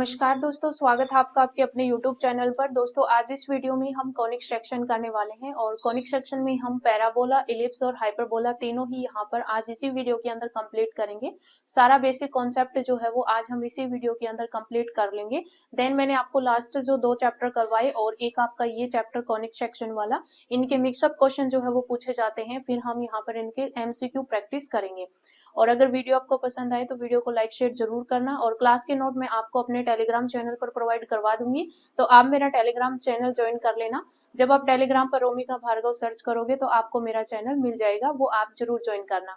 नमस्कार दोस्तों, स्वागत है आपका आपके अपने YouTube चैनल पर। दोस्तों आज इस वीडियो में हम कॉनिक सेक्शन करने वाले हैं और कॉनिक सेक्शन में हम पैराबोला, इलिप्स और हाइपरबोला तीनों ही यहाँ पर आज इसी वीडियो के अंदर कंप्लीट करेंगे। सारा बेसिक कॉन्सेप्ट जो है वो आज हम इसी वीडियो के अंदर कंप्लीट कर लेंगे। देन मैंने आपको लास्ट जो 2 चैप्टर करवाए और एक आपका ये चैप्टर कॉनिक सेक्शन वाला, इनके मिक्सअप क्वेश्चन जो है वो पूछे जाते हैं, फिर हम यहाँ पर इनके MCQ प्रैक्टिस करेंगे। और अगर वीडियो आपको पसंद आए तो वीडियो को लाइक शेयर जरूर करना। और क्लास के नोट मैं आपको अपने टेलीग्राम चैनल पर प्रोवाइड करवा दूंगी, तो आप मेरा टेलीग्राम चैनल ज्वाइन कर लेना। जब आप टेलीग्राम पर रोमिका भार्गव सर्च करोगे तो आपको मेरा चैनल मिल जाएगा, वो आप जरूर ज्वाइन करना।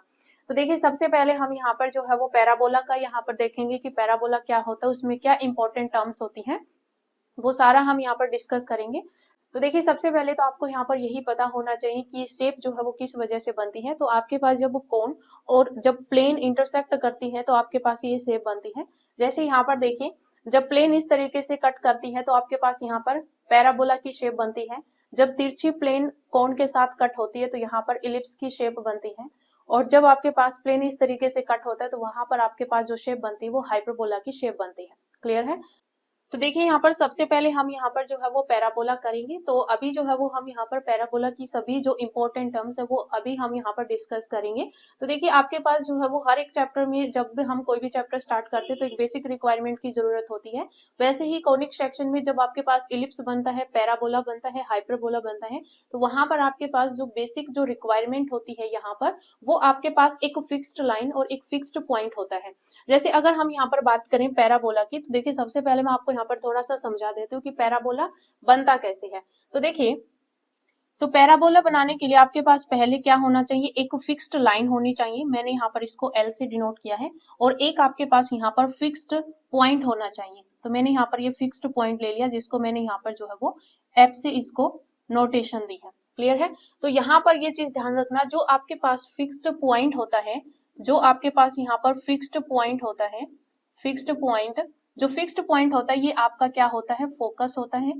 तो देखिए सबसे पहले हम यहाँ पर जो है वो पैराबोला का यहाँ पर देखेंगे कि पैराबोला क्या होता है, उसमें क्या इंपॉर्टेंट टर्म्स होती हैं, वो सारा हम यहाँ पर डिस्कस करेंगे। तो देखिए सबसे पहले तो आपको यहाँ पर यही पता होना चाहिए कि शेप जो है वो किस वजह से बनती है। तो आपके पास जब कोन और जब प्लेन इंटरसेक्ट करती है तो आपके पास ये शेप बनती है। जैसे यहाँ पर देखिए, जब प्लेन इस तरीके से कट करती है तो आपके पास यहाँ पर पैराबोला की शेप बनती है। जब तिरछी प्लेन कोन के साथ कट होती है तो यहाँ पर इलिप्स की शेप बनती है। और जब आपके पास प्लेन इस तरीके से कट होता है तो वहां पर आपके पास जो शेप बनती है वो हाइपरबोला की शेप बनती है। क्लियर है? तो देखिए यहाँ पर सबसे पहले हम यहाँ पर जो है वो पैराबोला करेंगे। तो अभी जो है वो हम यहाँ पर पैराबोला की सभी जो इंपॉर्टेंट टर्म्स है वो अभी हम यहाँ पर डिस्कस करेंगे। तो देखिए आपके पास जो है वो हर एक चैप्टर में जब भी हम कोई भी चैप्टर स्टार्ट करते हैं तो एक बेसिक रिक्वायरमेंट की जरूरत होती है। वैसे ही कॉनिक सेक्शन में जब आपके पास इलिप्स बनता है, पैराबोला बनता है, हाइपरबोला बनता है, तो वहां पर आपके पास जो बेसिक जो रिक्वायरमेंट होती है यहाँ पर, वो आपके पास एक फिक्स्ड लाइन और एक फिक्स्ड पॉइंट होता है। जैसे अगर हम यहाँ पर बात करें पैराबोला की, तो देखिए सबसे पहले मैं आपको यहाँ पर थोड़ा सा समझा देती हूँ कि पैराबोला बनता कैसे है। तो देखिए, तो पैराबोला बनाने के लिए आपके पास पहले क्या होना चाहिए, एक फिक्स्ड लाइन होनी चाहिए। मैंने यहाँ पर इसको L से डिनोट किया है। और एक आपके पास यहाँ पर फिक्स्ड पॉइंट होना चाहिए। तो मैंने यहाँ पर ये फिक्स्ड पॉइंट ले लिया, जिसको मैंने यहाँ पर जो है वो F से इसको नोटेशन दी है। क्लियर है? तो यहाँ पर ये चीज ध्यान रखना, जो आपके पास फिक्स्ड पॉइंट होता है, जो आपके पास यहाँ पर फिक्स्ड पॉइंट होता है, फिक्स्ड पॉइंट, जो फिक्स्ड पॉइंट होता है ये आपका क्या होता है, फोकस होता है।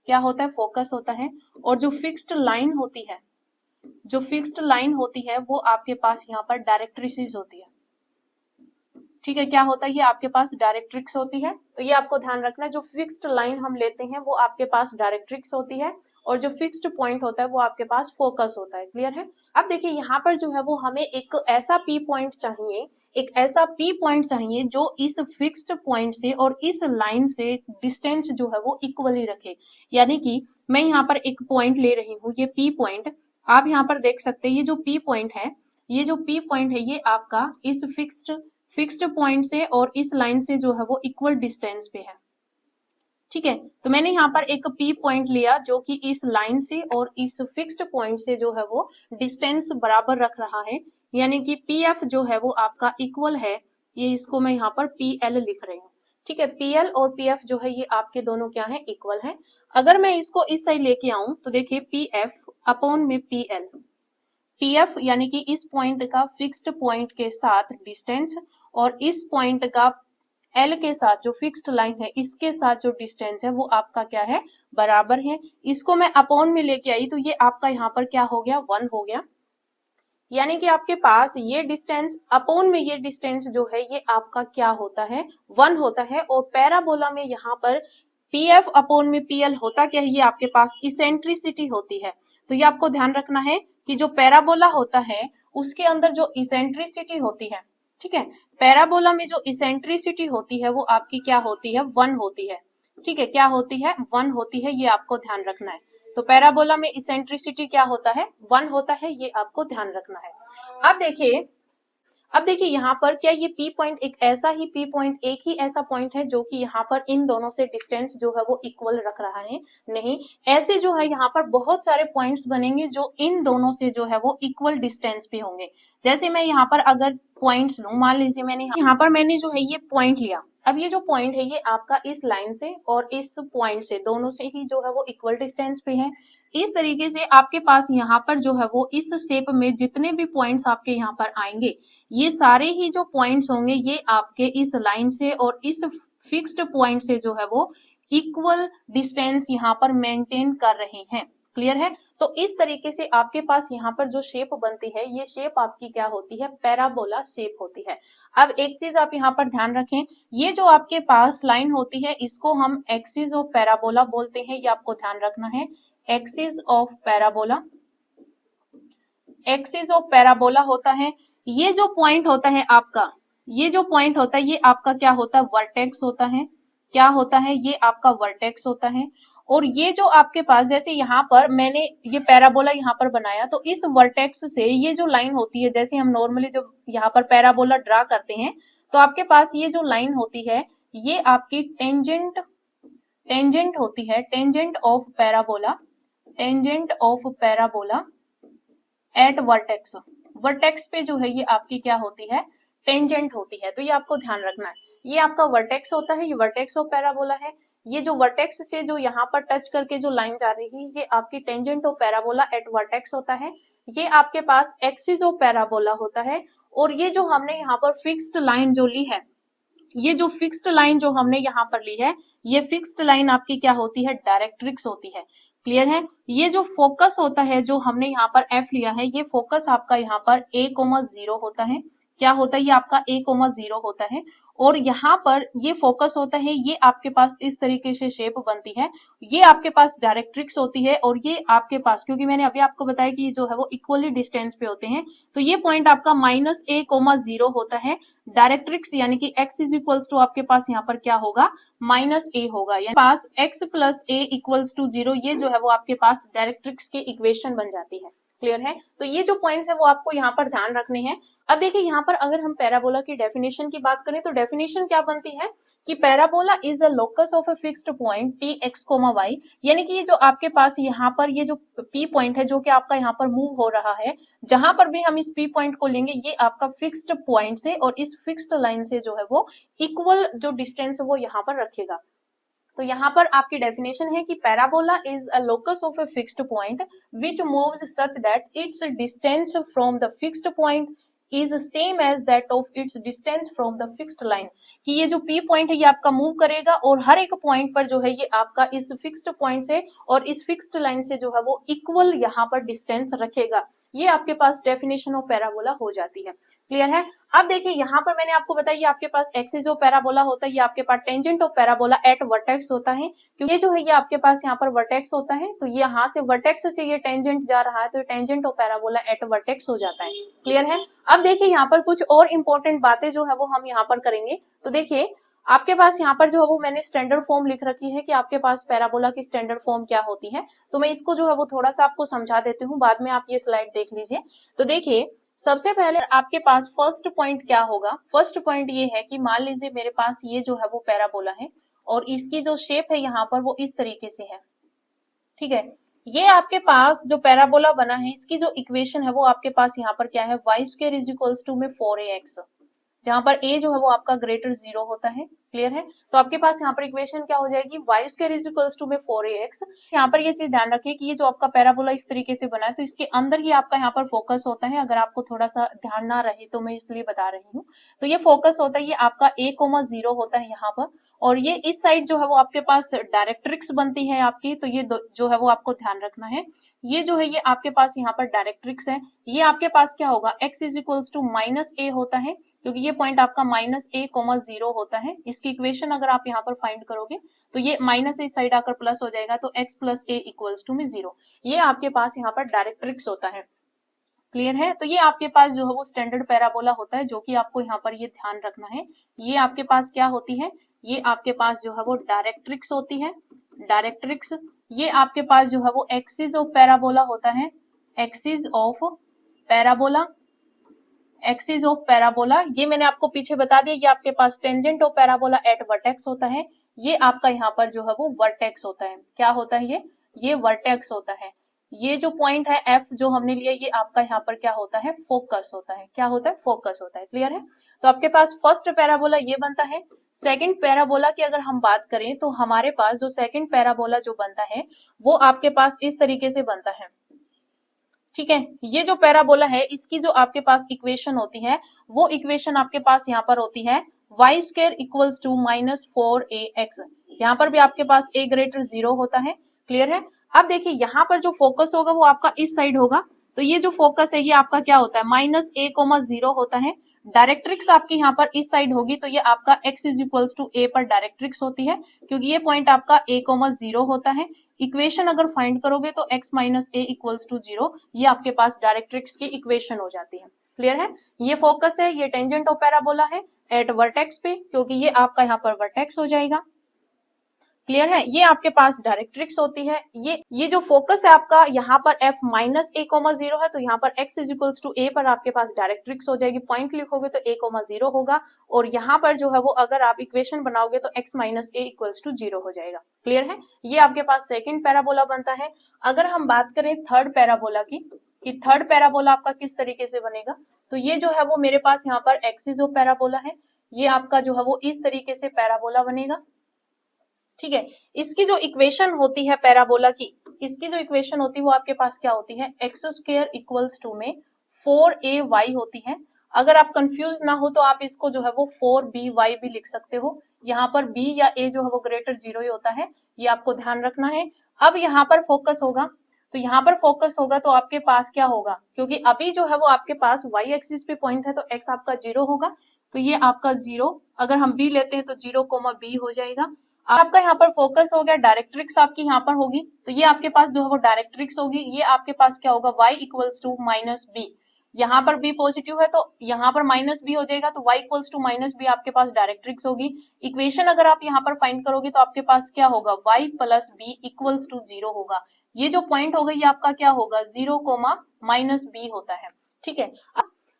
क्या होता है? फोकस होता है। और जो फिक्स्ड लाइन होती है, जो फिक्स्ड लाइन होती है वो आपके पास यहाँ पर डायरेक्ट्रिक्स होती है। ठीक है, क्या होता है? ये आपके पास डायरेक्ट्रिक्स होती है। तो ये आपको ध्यान रखना, जो फिक्स्ड लाइन हम लेते हैं वो आपके पास डायरेक्ट्रिक्स होती है और जो फिक्स्ड पॉइंट होता है वो आपके पास फोकस होता है। क्लियर है? अब देखिए यहाँ पर जो है वो हमें एक ऐसा P पॉइंट चाहिए, एक ऐसा P पॉइंट चाहिए जो इस फिक्स्ड पॉइंट से और इस लाइन से डिस्टेंस जो है वो इक्वली रखे। यानी कि मैं यहाँ पर एक पॉइंट ले रही हूँ, ये P पॉइंट, आप यहाँ पर देख सकते हैं, ये जो P पॉइंट है, ये जो P पॉइंट है ये आपका इस फिक्स्ड पॉइंट से और इस लाइन से जो है वो इक्वल डिस्टेंस पे है। ठीक है, तो मैंने यहाँ पर एक P पॉइंट लिया जो कि इस लाइन से और इस फिक्स्ड पॉइंट से जो है वो डिस्टेंस बराबर रख रहा है। यानी कि PF जो है वो आपका इक्वल है, ये इसको मैं यहाँ पर PL लिख रही हूँ। ठीक है, PL और PF जो है ये आपके दोनों क्या है, इक्वल है। अगर मैं इसको इस साइड लेके आऊं तो देखिए PF अपॉन में PL, PF यानी कि इस पॉइंट का फिक्स्ड पॉइंट के साथ डिस्टेंस और इस पॉइंट का L के साथ जो फिक्स्ड लाइन है इसके साथ जो डिस्टेंस है वो आपका क्या है, बराबर है। इसको मैं अपॉन में लेके आई तो ये आपका यहाँ पर क्या हो गया, 1 हो गया। यानी कि आपके पास ये डिस्टेंस अपॉन में ये डिस्टेंस जो है ये आपका क्या होता है, 1 होता है। और पैराबोला में यहाँ पर PF अपॉन में PL होता क्या है, ये आपके पास इसेंट्रिसिटी होती है। तो ये आपको ध्यान रखना है कि जो पैराबोला होता है उसके अंदर जो इसेंट्रिसिटी होती है, ठीक है, पैराबोला में जो इसेंट्रिसिटी होती है वो आपकी क्या होती है, 1 होती है। ठीक है, क्या होती है, 1 होती है, ये आपको ध्यान रखना है। तो पैराबोला में इसेंट्रिसिटी क्या होता है, 1 होता है, ये आपको ध्यान रखना है। अब देखिए यहाँ पर क्या ये P पॉइंट एक ऐसा ही P पॉइंट, एक ही ऐसा पॉइंट है जो कि यहाँ पर इन दोनों से डिस्टेंस जो है वो इक्वल रख रहा है? नहीं, ऐसे जो है यहाँ पर बहुत सारे पॉइंट्स बनेंगे जो इन दोनों से जो है वो इक्वल डिस्टेंस पे होंगे। जैसे मैं यहाँ पर अगर पॉइंट्स लूं, मान लीजिए मैंने जो है ये पॉइंट लिया। अब ये जो पॉइंट है ये आपका इस लाइन से और इस पॉइंट से दोनों से ही जो है वो इक्वल डिस्टेंस पे है। इस तरीके से आपके पास यहाँ पर जो है वो इस शेप में जितने भी पॉइंट्स आपके यहाँ पर आएंगे, ये सारे ही जो पॉइंट्स होंगे ये आपके इस लाइन से और इस फिक्स्ड पॉइंट से जो है वो इक्वल डिस्टेंस यहाँ पर मेंटेन कर रहे हैं। क्लियर है। तो इस तरीके से आपके पास यहाँ पर जो शेप बनती है, ये शेप आपकी क्या होती है, पैराबोला शेप होती है। अब एक चीज आप यहाँ पर ध्यान रखें, ये जो आपके पास लाइन होती है इसको हम एक्सिस ऑफ पैराबोला बोलते हैं, ये आपको ध्यान रखना है। Axis of parabola, axis of parabola होता है। ये जो पॉइंट होता है आपका, ये जो पॉइंट होता है ये आपका क्या होता है, वर्टेक्स होता है। क्या होता है, ये आपका वर्टेक्स होता है। और ये जो आपके पास, जैसे यहाँ पर मैंने ये पैराबोला यहाँ पर बनाया, तो इस वर्टेक्स से ये जो लाइन होती है, जैसे हम नॉर्मली जब यहाँ पर पैराबोला ड्रा करते हैं, तो आपके पास ये जो लाइन होती है ये आपकी टेंजेंट, टेंजेंट होती है, tangent of parabola, tangent of parabola at vertex. Vertex पे जो है ये आपकी क्या होती है, टेंजेंट होती है। तो ये आपको ध्यान रखना है, ये आपका वर्टेक्स होता है, ये वर्टेक्स ऑफ पैराबोला है। ये जो वर्टेक्स से जो यहाँ पर टच करके जो लाइन जा रही है ये आपकी tangent of parabola at vertex होता है। ये आपके पास एक्सिस ऑफ पैराबोला होता है। और ये जो हमने यहाँ पर फिक्स्ड लाइन जो ली है, ये जो फिक्स्ड लाइन जो हमने यहाँ पर ली है, ये फिक्स्ड लाइन आपकी क्या होती है, डायरेक्ट्रिक्स होती है। क्लियर है। ये जो फोकस होता है जो हमने यहाँ पर एफ लिया है, ये फोकस आपका यहाँ पर a,0 होता है। क्या होता है, ये आपका a,0 होता है। और यहाँ पर ये फोकस होता है, ये आपके पास इस तरीके से शेप बनती है, ये आपके पास डायरेक्ट्रिक्स होती है। और ये आपके पास, क्योंकि मैंने अभी आपको बताया कि ये जो है वो इक्वली डिस्टेंस पे होते हैं, तो ये पॉइंट आपका -a,0 होता है। डायरेक्ट्रिक्स यानी कि x इज इक्वल्स टू आपके पास यहाँ पर क्या होगा, -a होगा। यानी पास x plus a equals to 0, ये जो है वो आपके पास डायरेक्ट्रिक्स की इक्वेशन बन जाती है। क्लियर है। तो ये जो पॉइंट्स है वो आपको यहाँ पर ध्यान रखने हैं। अब देखिए यहाँ पर अगर हम पैराबोला की डेफिनेशन की बात करें, तो डेफिनेशन क्या बनती है कि parabola is a locus of a fixed point p x, y, यानी कि ये जो आपके पास यहाँ पर ये जो p पॉइंट है जो कि आपका यहाँ पर मूव हो रहा है, जहां पर भी हम इस p पॉइंट को लेंगे ये आपका फिक्स्ड पॉइंट से और इस फिक्स्ड लाइन से जो है वो इक्वल जो डिस्टेंस है वो यहाँ पर रखेगा। तो यहाँ पर आपकी डेफिनेशन है कि parabola is a locus of a fixed point which moves such that its distance from the fixed point is same as that of its distance from the fixed line. कि ये जो P पॉइंट है ये आपका move करेगा और हर एक point पर जो है ये आपका इस फिक्स्ड पॉइंट से और इस फिक्स्ड लाइन से जो है वो इक्वल यहाँ पर डिस्टेंस रखेगा। ये आपके पास डेफिनेशन ऑफ पैराबोला हो जाती है। क्लियर है। अब देखिए यहाँ पर मैंने आपको बताया ये आपके पास एक्सिस ऑफ पैराबोला होता है, ये आपके पास tangent of parabola at vertex होता है, क्योंकि ये जो है ये आपके पास यहाँ पर वर्टेक्स होता है। तो ये यहाँ से वर्टेक्स से ये टेंजेंट जा रहा है, तो tangent of parabola at vertex हो जाता है। क्लियर है। अब देखिए यहाँ पर कुछ और इंपॉर्टेंट बातें जो है वो हम यहाँ पर करेंगे। तो देखिए आपके पास यहाँ पर जो है वो मैंने स्टैंडर्ड फॉर्म लिख रखी है कि आपके पास पैराबोला की स्टैंडर्ड फॉर्म क्या होती है। तो मैं इसको जो है वो थोड़ा सा आपको समझा देती हूँ, बाद में आप ये स्लाइड देख लीजिए। तो देखिए सबसे पहले आपके पास फर्स्ट पॉइंट क्या होगा, फर्स्ट पॉइंट ये है कि मान लीजिए मेरे पास ये जो है वो पैराबोला है और इसकी जो शेप है यहाँ पर वो इस तरीके से है। ठीक है। ये आपके पास जो पैराबोला बना है इसकी जो इक्वेशन है वो आपके पास यहाँ पर क्या है, y² इज इक्वल्स टू में 4ax, जहां पर a जो है वो आपका ग्रेटर 0 होता है। क्लियर है। तो आपके पास यहाँ पर इक्वेशन क्या हो जाएगी, y² इज इक्वल्स टू में 4ax। यहाँ पर ये चीज ध्यान रखिए कि ये जो आपका पैराबोला इस तरीके से बना है तो इसके अंदर ही आपका यहाँ पर फोकस होता है। अगर आपको थोड़ा सा ध्यान ना रहे तो मैं इसलिए बता रही हूँ। तो ये फोकस होता है, ये आपका a,0 होता है यहाँ पर। और ये इस साइड जो है वो आपके पास डायरेक्ट्रिक्स बनती है आपकी, तो ये जो है वो आपको ध्यान रखना है। ये जो है ये आपके पास यहाँ पर डायरेक्ट्रिक्स है। ये आपके पास क्या होगा, x is equals to -a होता है, क्योंकि ये पॉइंट आपका -a,0 होता है। इसकी इक्वेशन अगर आप यहाँ पर फाइंड करोगे तो ये माइनस इस साइड आकर प्लस हो जाएगा, तो x plus a equals to में 0। ये आपके पास यहाँ पर डायरेक्ट्रिक्स होता है। क्लियर है। तो ये आपके पास जो है वो स्टैंडर्ड पैराबोला होता है, जो कि आपको यहाँ पर ये ध्यान रखना है। ये आपके पास क्या होती है, ये आपके पास जो है वो डायरेक्ट्रिक्स होती है। डायरेक्ट्रिक्स ये आपके पास जो है वो एक्सिस ऑफ पैराबोला होता है। Axis of parabola, axis of parabola ये मैंने आपको पीछे बता दिया। ये आपके पास tangent of parabola at vertex होता है। ये आपका यहाँ पर जो है वो वर्टेक्स होता है। क्या होता है ये वर्टेक्स होता है। ये जो पॉइंट है F जो हमने लिया ये आपका यहाँ पर क्या होता है, फोकस होता है। क्या होता है, फोकस होता है। क्लियर है। तो आपके पास फर्स्ट पैराबोला ये बनता है। सेकंड पैराबोला की अगर हम बात करें तो हमारे पास जो सेकंड पैराबोला जो बनता है वो आपके पास इस तरीके से बनता है। ठीक है। ये जो पैराबोला है इसकी जो आपके पास इक्वेशन होती है वो इक्वेशन आपके पास यहाँ पर होती है y² इक्वल्स टू -4ax। यहाँ पर भी आपके पास a ग्रेटर 0 होता है। क्लियर है। अब देखिए यहाँ पर जो फोकस होगा वो आपका इस साइड होगा, तो ये जो फोकस है ये आपका क्या होता है, -a,0 होता है। डायरेक्ट्रिक्स आपकी यहाँ पर इस साइड होगी, तो ये आपका x is equals to a पर डायरेक्ट्रिक्स होती है, क्योंकि ये पॉइंट आपका a,0 होता है। इक्वेशन अगर फाइंड करोगे तो x minus a equals to 0, ये आपके पास डायरेक्ट्रिक्स की इक्वेशन हो जाती है। क्लियर है। ये फोकस है, ये टेंजेंट ऑफ पैराबोला है एट वर्टेक्स पे, क्योंकि ये आपका यहाँ पर वर्टेक्स हो जाएगा। क्लियर है। ये आपके पास डायरेक्ट्रिक्स होती है। ये जो फोकस है आपका यहाँ पर f माइनस a,0 है, तो यहाँ पर x is equals to a पर आपके पास डायरेक्ट्रिक्स हो जाएगी। पॉइंट लिखोगे तो a,0 होगा, और यहाँ पर जो है वो अगर आप इक्वेशन बनाओगे तो x minus a equals to 0 हो जाएगा। क्लियर है। ये आपके पास सेकेंड पैराबोला बनता है। अगर हम बात करें थर्ड पैराबोला की, कि थर्ड पैराबोला आपका किस तरीके से बनेगा, तो ये जो है वो मेरे पास यहाँ पर एक्सिस ऑफ पैराबोला है, ये आपका जो है वो इस तरीके से पैराबोला बनेगा। ठीक है। इसकी जो इक्वेशन होती है पैराबोला की, इसकी जो इक्वेशन होती है वो आपके पास क्या होती है, एक्स स्क्वायर इक्वल्स टू में 4ay होती है। अगर आप कंफ्यूज ना हो तो आप इसको जो है वो 4by भी लिख सकते हो। यहाँ पर b या a जो है वो ग्रेटर 0 ही होता है, ये आपको ध्यान रखना है। अब यहाँ पर फोकस होगा, तो यहाँ पर फोकस होगा तो आपके पास क्या होगा, क्योंकि अभी जो है वो आपके पास y एक्सिस पे पॉइंट है, तो x आपका 0 होगा, तो ये आपका 0, अगर हम b लेते हैं तो 0,b हो जाएगा। आपका यहाँ पर फोकस हो गया, डायरेक्ट्रिक्स आपकी यहाँ पर होगी, तो ये आपके पास जो है वो डायरेक्ट्रिक्स होगी, ये आपके पास क्या होगा, y equals to minus b. यहाँ पर b पॉजिटिव है तो यहाँ पर माइनस बी हो जाएगा, तो y equals to minus b आपके पास डायरेक्ट्रिक्स होगी। इक्वेशन अगर आप यहाँ पर फाइंड करोगे तो आपके पास क्या होगा, y plus b equals to 0 होगा। ये जो पॉइंट होगा ये आपका क्या होगा, 0, माइनस बी होता है। ठीक है।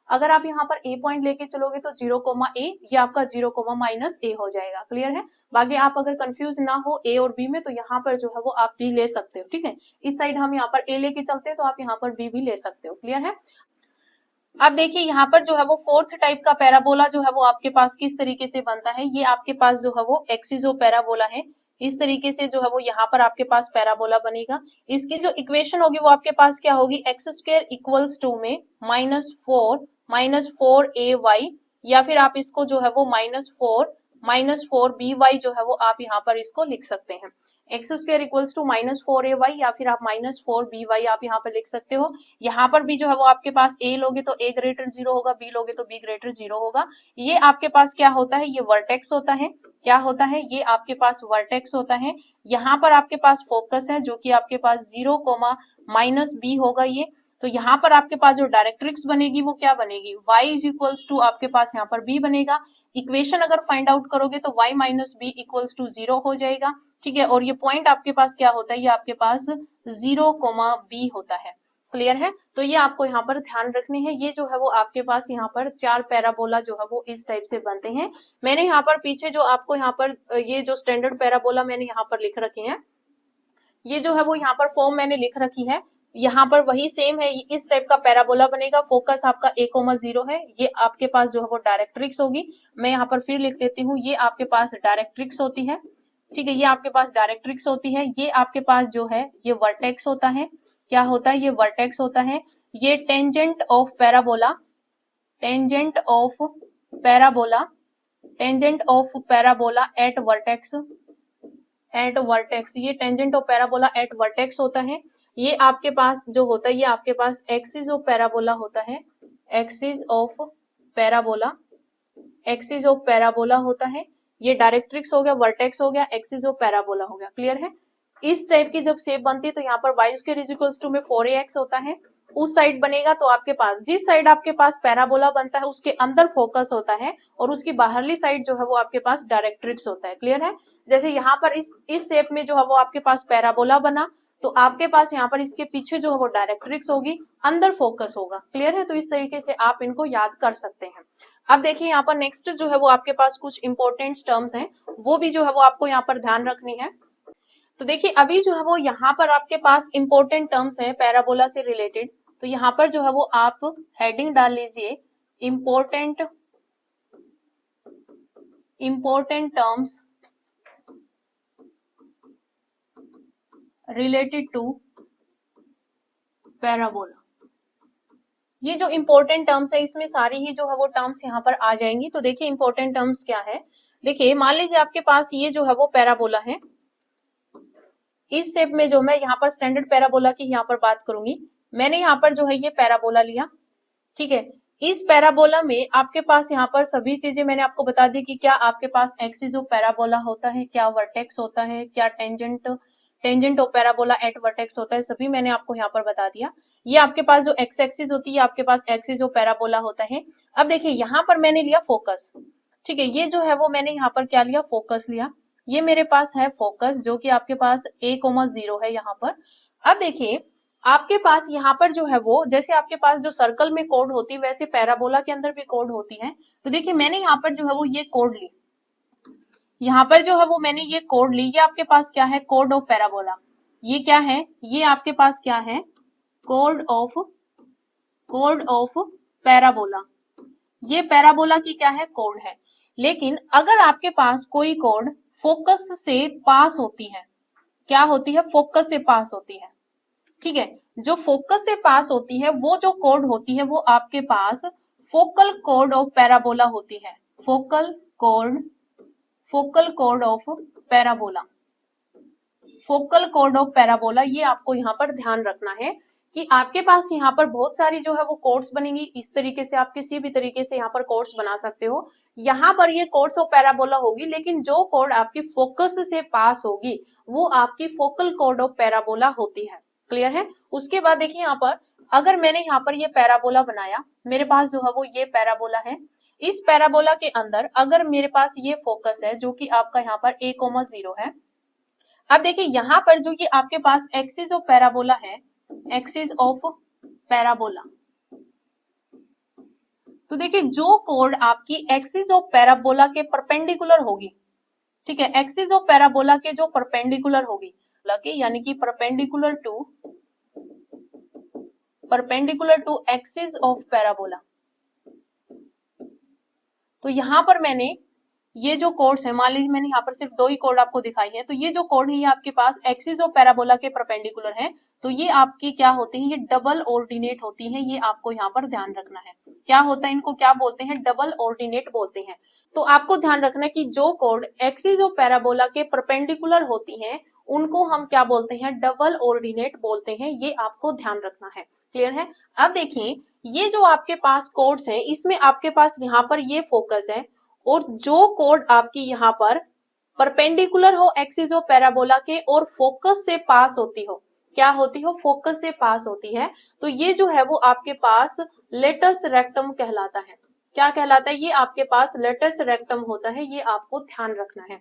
अगर आप यहाँ पर a पॉइंट लेके चलोगे तो 0, a, ये आपका 0, माइनस a हो जाएगा। क्लियर है। बाकी आप अगर कंफ्यूज ना हो a और b में, तो यहाँ पर जो है वो आप b ले सकते हो। ठीक है। इस साइड हम यहाँ पर a लेके चलते हैं तो आप यहाँ पर b भी ले सकते हो। क्लियर है। अब देखिए यहाँ पर जो है वो फोर्थ टाइप का पैराबोला जो है वो आपके पास किस तरीके से बनता है, ये आपके पास जो है वो एक्सिस ऑफ पैराबोला है। इस तरीके से जो है वो यहाँ पर आपके पास पैराबोला बनेगा। इसकी जो इक्वेशन होगी वो आपके पास क्या होगी, एक्स स्क्वायर इक्वल्स टू में -4 या फिर आप इसको जो है वो -4 by जो है वो आप यहाँ पर इसको लिख सकते हैं। X square equals to -4ay या फिर आप -4 by आप यहाँ पर लिख सकते हो। यहाँ पर भी जो है वो आपके पास a लोगे तो a ग्रेटर 0 होगा, b लोगे तो b ग्रेटर 0 होगा। ये आपके पास क्या होता है, ये वर्टेक्स होता है। क्या होता है, ये आपके पास वर्टेक्स होता है। यहाँ पर आपके पास फोकस है जो कि आपके पास 0, -b होगा ये। तो यहाँ पर आपके पास जो डायरेक्ट्रिक्स बनेगी वो क्या बनेगी, y इज इक्वल्स टू आपके पास यहाँ पर b बनेगा। इक्वेशन अगर फाइंड आउट करोगे तो y minus b equals to 0 हो जाएगा। ठीक है। और ये पॉइंट आपके पास क्या होता है, ये आपके पास 0, b होता है। क्लियर है। तो ये आपको यहाँ पर ध्यान रखने हैं। ये जो है वो आपके पास यहाँ पर 4 पैराबोला जो है वो इस टाइप से बनते हैं। मैंने यहाँ पर पीछे जो आपको यहाँ पर ये जो स्टैंडर्ड पैराबोला मैंने यहाँ पर लिख रखे हैं, ये जो है वो यहाँ पर फॉर्म मैंने लिख रखी है, यहाँ पर वही सेम है। इस टाइप का पैराबोला बनेगा। फोकस आपका a,0 है। ये आपके पास जो है वो डायरेक्ट्रिक्स होगी। मैं यहाँ पर फिर लिख देती हूँ, ये आपके पास डायरेक्ट्रिक्स होती है। ठीक है। ये आपके पास डायरेक्ट्रिक्स होती है। ये आपके पास जो है ये वर्टेक्स होता है। क्या होता है, ये वर्टेक्स होता है। ये tangent of parabola, tangent of parabola, tangent of parabola at vertex, at vertex, ये tangent of parabola at vertex होता है। ये आपके पास जो होता है, ये आपके पास एक्सिस ऑफ पैराबोला होता है। Axis of parabola, axis of parabola होता है। ये डायरेक्ट्रिक्स हो गया, वर्टेक्स हो गया, एक्सिस ऑफ पैराबोला हो गया। क्लियर है। इस टाइप की जब शेप बनती है तो यहाँ पर y square is equals to में 4ax होता है। उस साइड बनेगा तो आपके पास, जिस साइड आपके पास पैराबोला बनता है उसके अंदर फोकस होता है, और उसकी बाहरली साइड जो है वो आपके पास डायरेक्ट्रिक्स होता है। क्लियर है। जैसे यहाँ पर इस शेप में जो है वो आपके पास पैराबोला बना, तो आपके पास यहाँ पर इसके पीछे जो है वो डायरेक्ट्रिक्स होगी, अंदर फोकस होगा। क्लियर है। तो इस तरीके से आप इनको याद कर सकते हैं। अब देखिए यहाँ पर नेक्स्ट जो है वो आपके पास कुछ इंपॉर्टेंट टर्म्स हैं, वो भी जो है वो आपको यहाँ पर ध्यान रखनी है। तो देखिए अभी जो है वो यहाँ पर आपके पास इंपॉर्टेंट टर्म्स है पैराबोला से रिलेटेड। तो यहाँ पर जो है वो आप हेडिंग डाल लीजिए, important terms related to parabola. ये जो इंपॉर्टेंट टर्म्स है इसमें सारी ही जो है वो टर्म्स यहाँ पर आ जाएंगी। तो देखिए इंपॉर्टेंट टर्म्स क्या है। देखिए मान लीजिए आपके पास ये जो है वो पैराबोला है, इस शेप में जो मैं यहाँ पर स्टैंडर्ड पैराबोला की यहाँ पर बात करूंगी, मैंने यहाँ पर जो है ये पैराबोला लिया, ठीक है। इस पैराबोला में आपके पास यहाँ पर सभी चीजें मैंने आपको बता दी कि क्या आपके पास एक्सिस ऑफ पैराबोला होता है, क्या वर्टेक्स होता है, क्या tangent of parabola at vertex होता है, सभी मैंने आपको यहाँ पर बता दिया। ये आपके पास जो एक्स एक्सिस होती है, आपके पास एक्सिस ऑफ पैराबोला होता है। अब देखिए यहाँ पर मैंने लिया फोकस, ठीक है, ये जो है वो मैंने यहाँ पर क्या लिया, फोकस लिया। ये मेरे पास है फोकस जो कि आपके पास a,0 है यहाँ पर। अब देखिए आपके पास यहाँ पर जो है वो, जैसे आपके पास जो सर्कल में कोड होती है वैसे पैराबोला के अंदर भी कोड होती है। तो देखिए मैंने यहाँ पर जो है वो ये कोड ली, यहाँ पर जो है वो मैंने ये कोड ली, ये आपके पास क्या है, कोड ऑफ पैराबोला। ये क्या है, ये आपके पास क्या है, कोड ऑफ पैराबोला। ये पैराबोला की क्या है, कोड है। लेकिन अगर आपके पास कोई कोड फोकस से पास होती है, क्या होती है, फोकस से पास होती है, ठीक है। जो फोकस से पास होती है वो जो कोड होती है वो आपके पास फोकल कोड ऑफ पैराबोला होती है। Focal code of parabola, focal code of parabola, ये आपको यहाँ पर ध्यान रखना है कि आपके पास यहाँ पर बहुत सारी जो है वो कोड्स बनेंगी। इस तरीके से आप किसी भी तरीके से यहाँ पर कोड्स बना सकते हो। यहाँ पर ये कोड्स ऑफ पैराबोला होगी, लेकिन जो कोड आपकी फोकस से पास होगी वो आपकी फोकल कोड ऑफ पैराबोला होती है। क्लियर है। उसके बाद देखिए यहाँ पर अगर मैंने यहाँ पर ये पैराबोला बनाया, मेरे पास जो है वो ये पैराबोला है। इस पैराबोला के अंदर अगर मेरे पास ये फोकस है जो कि आपका यहाँ पर a,0 है। अब देखिए यहाँ पर जो ये आपके पास एक्सिस ऑफ पैराबोला है, एक्सिस ऑफ पैराबोला, तो देखिए जो कोड आपकी एक्सिस ऑफ पैराबोला के परपेंडिकुलर होगी, ठीक है, एक्सिस ऑफ पैराबोला के जो परपेंडिकुलर होगी, यानी कि perpendicular to axis of parabola. तो यहां पर मैंने ये जो कोड्स है, मान लीजिए मैंने यहाँ पर सिर्फ 2 ही कोड आपको दिखाई है, तो ये जो कोड है ये आपके पास एक्सिस ऑफ पैराबोला के परपेंडिकुलर है। तो ये आपकी क्या होती है, ये डबल ऑर्डिनेट होती है। ये आपको यहाँ पर ध्यान रखना है, क्या होता है, इनको क्या बोलते हैं, डबल ऑर्डिनेट बोलते हैं। तो आपको ध्यान रखना है कि जो कोड एक्सिस ऑफ पैराबोला के परपेंडिकुलर होती है उनको हम क्या बोलते हैं, डबल ऑर्डिनेट बोलते हैं। ये आपको ध्यान रखना है। क्लियर है। अब देखिए ये जो आपके पास कोड्स है, इसमें आपके पास यहाँ पर ये फोकस है, और जो कोड आपकी यहाँ पर परपेंडिकुलर हो एक्सिस ऑफ पैराबोला के और फोकस से पास होती हो, क्या होती हो, फोकस से पास होती है, तो ये जो है वो आपके पास लेटस रेक्टम कहलाता है। क्या कहलाता है, ये आपके पास लेटस रेक्टम होता है। ये आपको ध्यान रखना है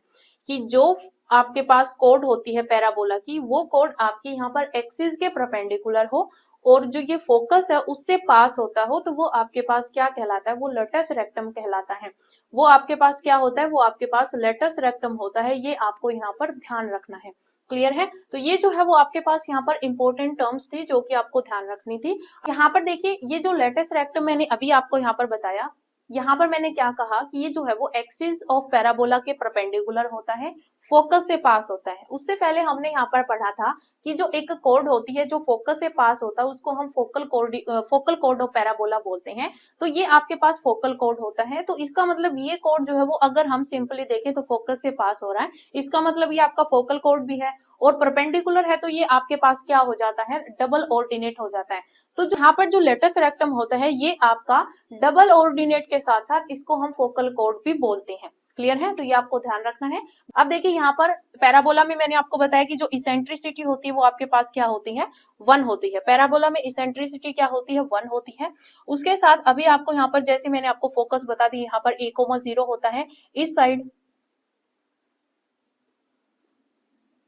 कि जो आपके पास कोड होती है पैराबोला की, वो कोड आपके यहाँ पर एक्सिस के परपेंडिकुलर हो और जो ये फोकस है उससे पास होता हो, तो वो आपके पास क्या कहलाता है, वो लेटस रेक्टम कहलाता है। वो आपके पास क्या होता है, वो आपके पास लेटस रेक्टम होता है। ये आपको यहाँ पर ध्यान रखना है। क्लियर है। तो ये जो है वो आपके पास यहाँ पर इंपॉर्टेंट टर्म्स थी जो कि आपको ध्यान रखनी थी। यहाँ पर देखिए ये जो लेटस रेक्टम मैंने अभी आपको यहाँ पर बताया, यहाँ पर मैंने क्या कहा कि ये जो है वो एक्सिस ऑफ पैराबोला के परपेंडिकुलर होता है, फोकस से पास होता है। उससे पहले हमने यहाँ पर पढ़ा था कि जो एक कोड होती है जो फोकस से पास होता है उसको हम फोकल कोड ऑफ पैराबोला बोलते हैं। तो ये आपके पास फोकल कोड होता है। तो इसका मतलब ये कोड जो है वो अगर हम सिंपली देखें तो फोकस से पास हो रहा है, इसका मतलब ये आपका फोकल कोड भी है, और परपेंडिकुलर है तो ये आपके पास क्या हो जाता है, डबल ऑर्डिनेट हो जाता है। तो यहाँ पर जो लेटस रेक्टम होता है ये आपका डबल ऑर्डिनेट के साथ साथ इसको हम फोकल कोड भी बोलते हैं। क्लियर है। तो ये आपको ध्यान रखना है। अब देखिए यहाँ पर पैराबोला में मैंने आपको बताया कि जो इसेंट्रिसिटी होती है वो आपके पास क्या होती है, 1 होती है। पैराबोला में इसेंट्रिसिटी क्या होती है, 1 होती है। उसके साथ अभी आपको यहाँ पर जैसे मैंने आपको फोकस बता दी, यहाँ पर a,0 होता है इस साइड।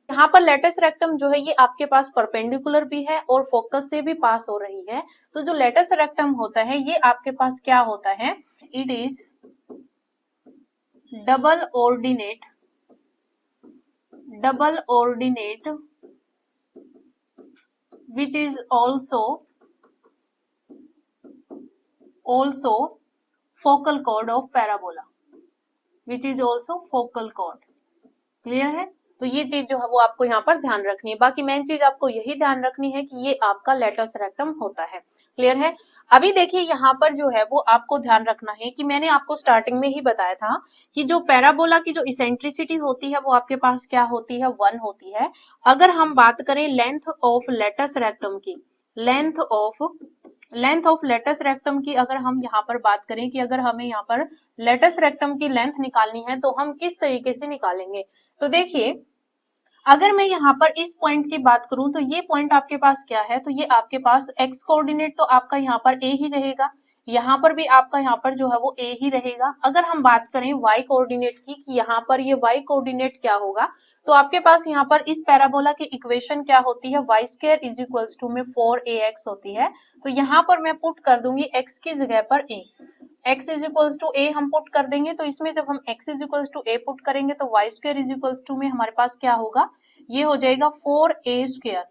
यहाँ पर लेटस रेक्टम जो है ये आपके पास परपेंडिकुलर भी है और फोकस से भी पास हो रही है। तो जो लेटस रेक्टम होता है ये आपके पास क्या होता है, it is double ordinate which is also focal chord of parabola, which is also focal chord। Clear है। तो ये चीज जो है वो आपको यहाँ पर ध्यान रखनी है। बाकी मेन चीज आपको यही ध्यान रखनी है कि ये आपका लेटस रेक्टम होता है। क्लियर है। अभी देखिए यहाँ पर जो है वो आपको ध्यान रखना है कि मैंने आपको स्टार्टिंग में ही बताया था कि जो पैराबोला की जो इसेंट्रिसिटी होती है वो आपके पास क्या होती है, 1 होती है। अगर हम बात करें लेंथ ऑफ लेटस रेक्टम की, लेंथ ऑफ लेटस रेक्टम की अगर हम यहाँ पर बात करें कि अगर हमें यहाँ पर लेटस रेक्टम की लेंथ निकालनी है तो हम किस तरीके से निकालेंगे। तो देखिए अगर मैं यहाँ पर इस पॉइंट की बात करूं तो ये पॉइंट आपके पास क्या है, तो ये आपके पास एक्स कोऑर्डिनेट तो आपका यहाँ पर ए ही रहेगा, यहाँ पर भी आपका यहाँ पर जो है वो ए ही रहेगा। अगर हम बात करें वाई कोऑर्डिनेट की कि यहाँ पर ये वाई कोऑर्डिनेट क्या होगा, तो आपके पास यहाँ पर इस पैराबोला की इक्वेशन क्या होती है, y square is equals to में 4ax होती है। तो यहाँ पर मैं पुट कर दूंगी x की जगह पर a, x is equals to a हम पुट कर देंगे। तो इसमें जब हम x is equals to a put करेंगे तो y square is equals to में हमारे पास क्या होगा, ये हो जाएगा 4a स्क्वायर।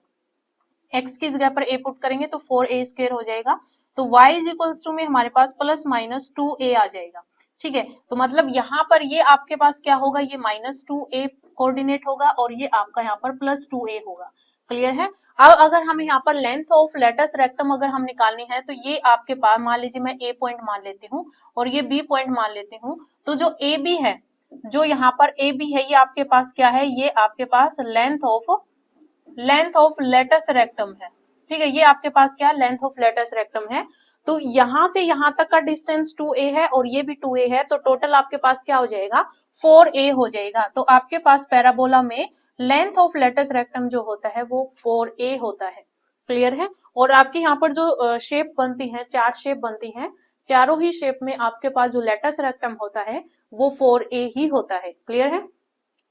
x की जगह पर a पुट करेंगे तो 4a स्क्वायर हो जाएगा। तो y इज इक्वल्स टू में हमारे पास प्लस माइनस 2a आ जाएगा। ठीक है, तो मतलब यहाँ पर ये आपके पास क्या होगा, ये -2a कोऑर्डिनेट होगा और ये आपका यहाँ पर +2a होगा। क्लियर है। अब अगर हम यहाँ पर लेंथ ऑफ लेटस रेक्टम अगर हम निकालनी है तो ये आपके पास मान लीजिए मैं a पॉइंट मान लेती हूँ और ये b पॉइंट मान लेती हूँ। तो जो ए बी है, जो यहाँ पर ए बी है, ये आपके पास क्या है, ये आपके पास लेंथ ऑफ लेटस रेक्टम है। ठीक है, ये आपके पास क्या है, लेंथ ऑफ लेटस रेक्टम है। तो यहां से यहां तक का डिस्टेंस 2a है और ये भी 2a है, तो टोटल आपके पास क्या हो जाएगा, 4a हो जाएगा। तो आपके पास पैराबोला में लेंथ ऑफ लेटस रेक्टम जो होता है वो 4a होता है। क्लियर है। और आपके यहाँ पर जो शेप बनती है, 4 शेप बनती हैं, चारों ही शेप में आपके पास जो लेटस रेक्टम होता है वो 4a ही होता है। क्लियर है।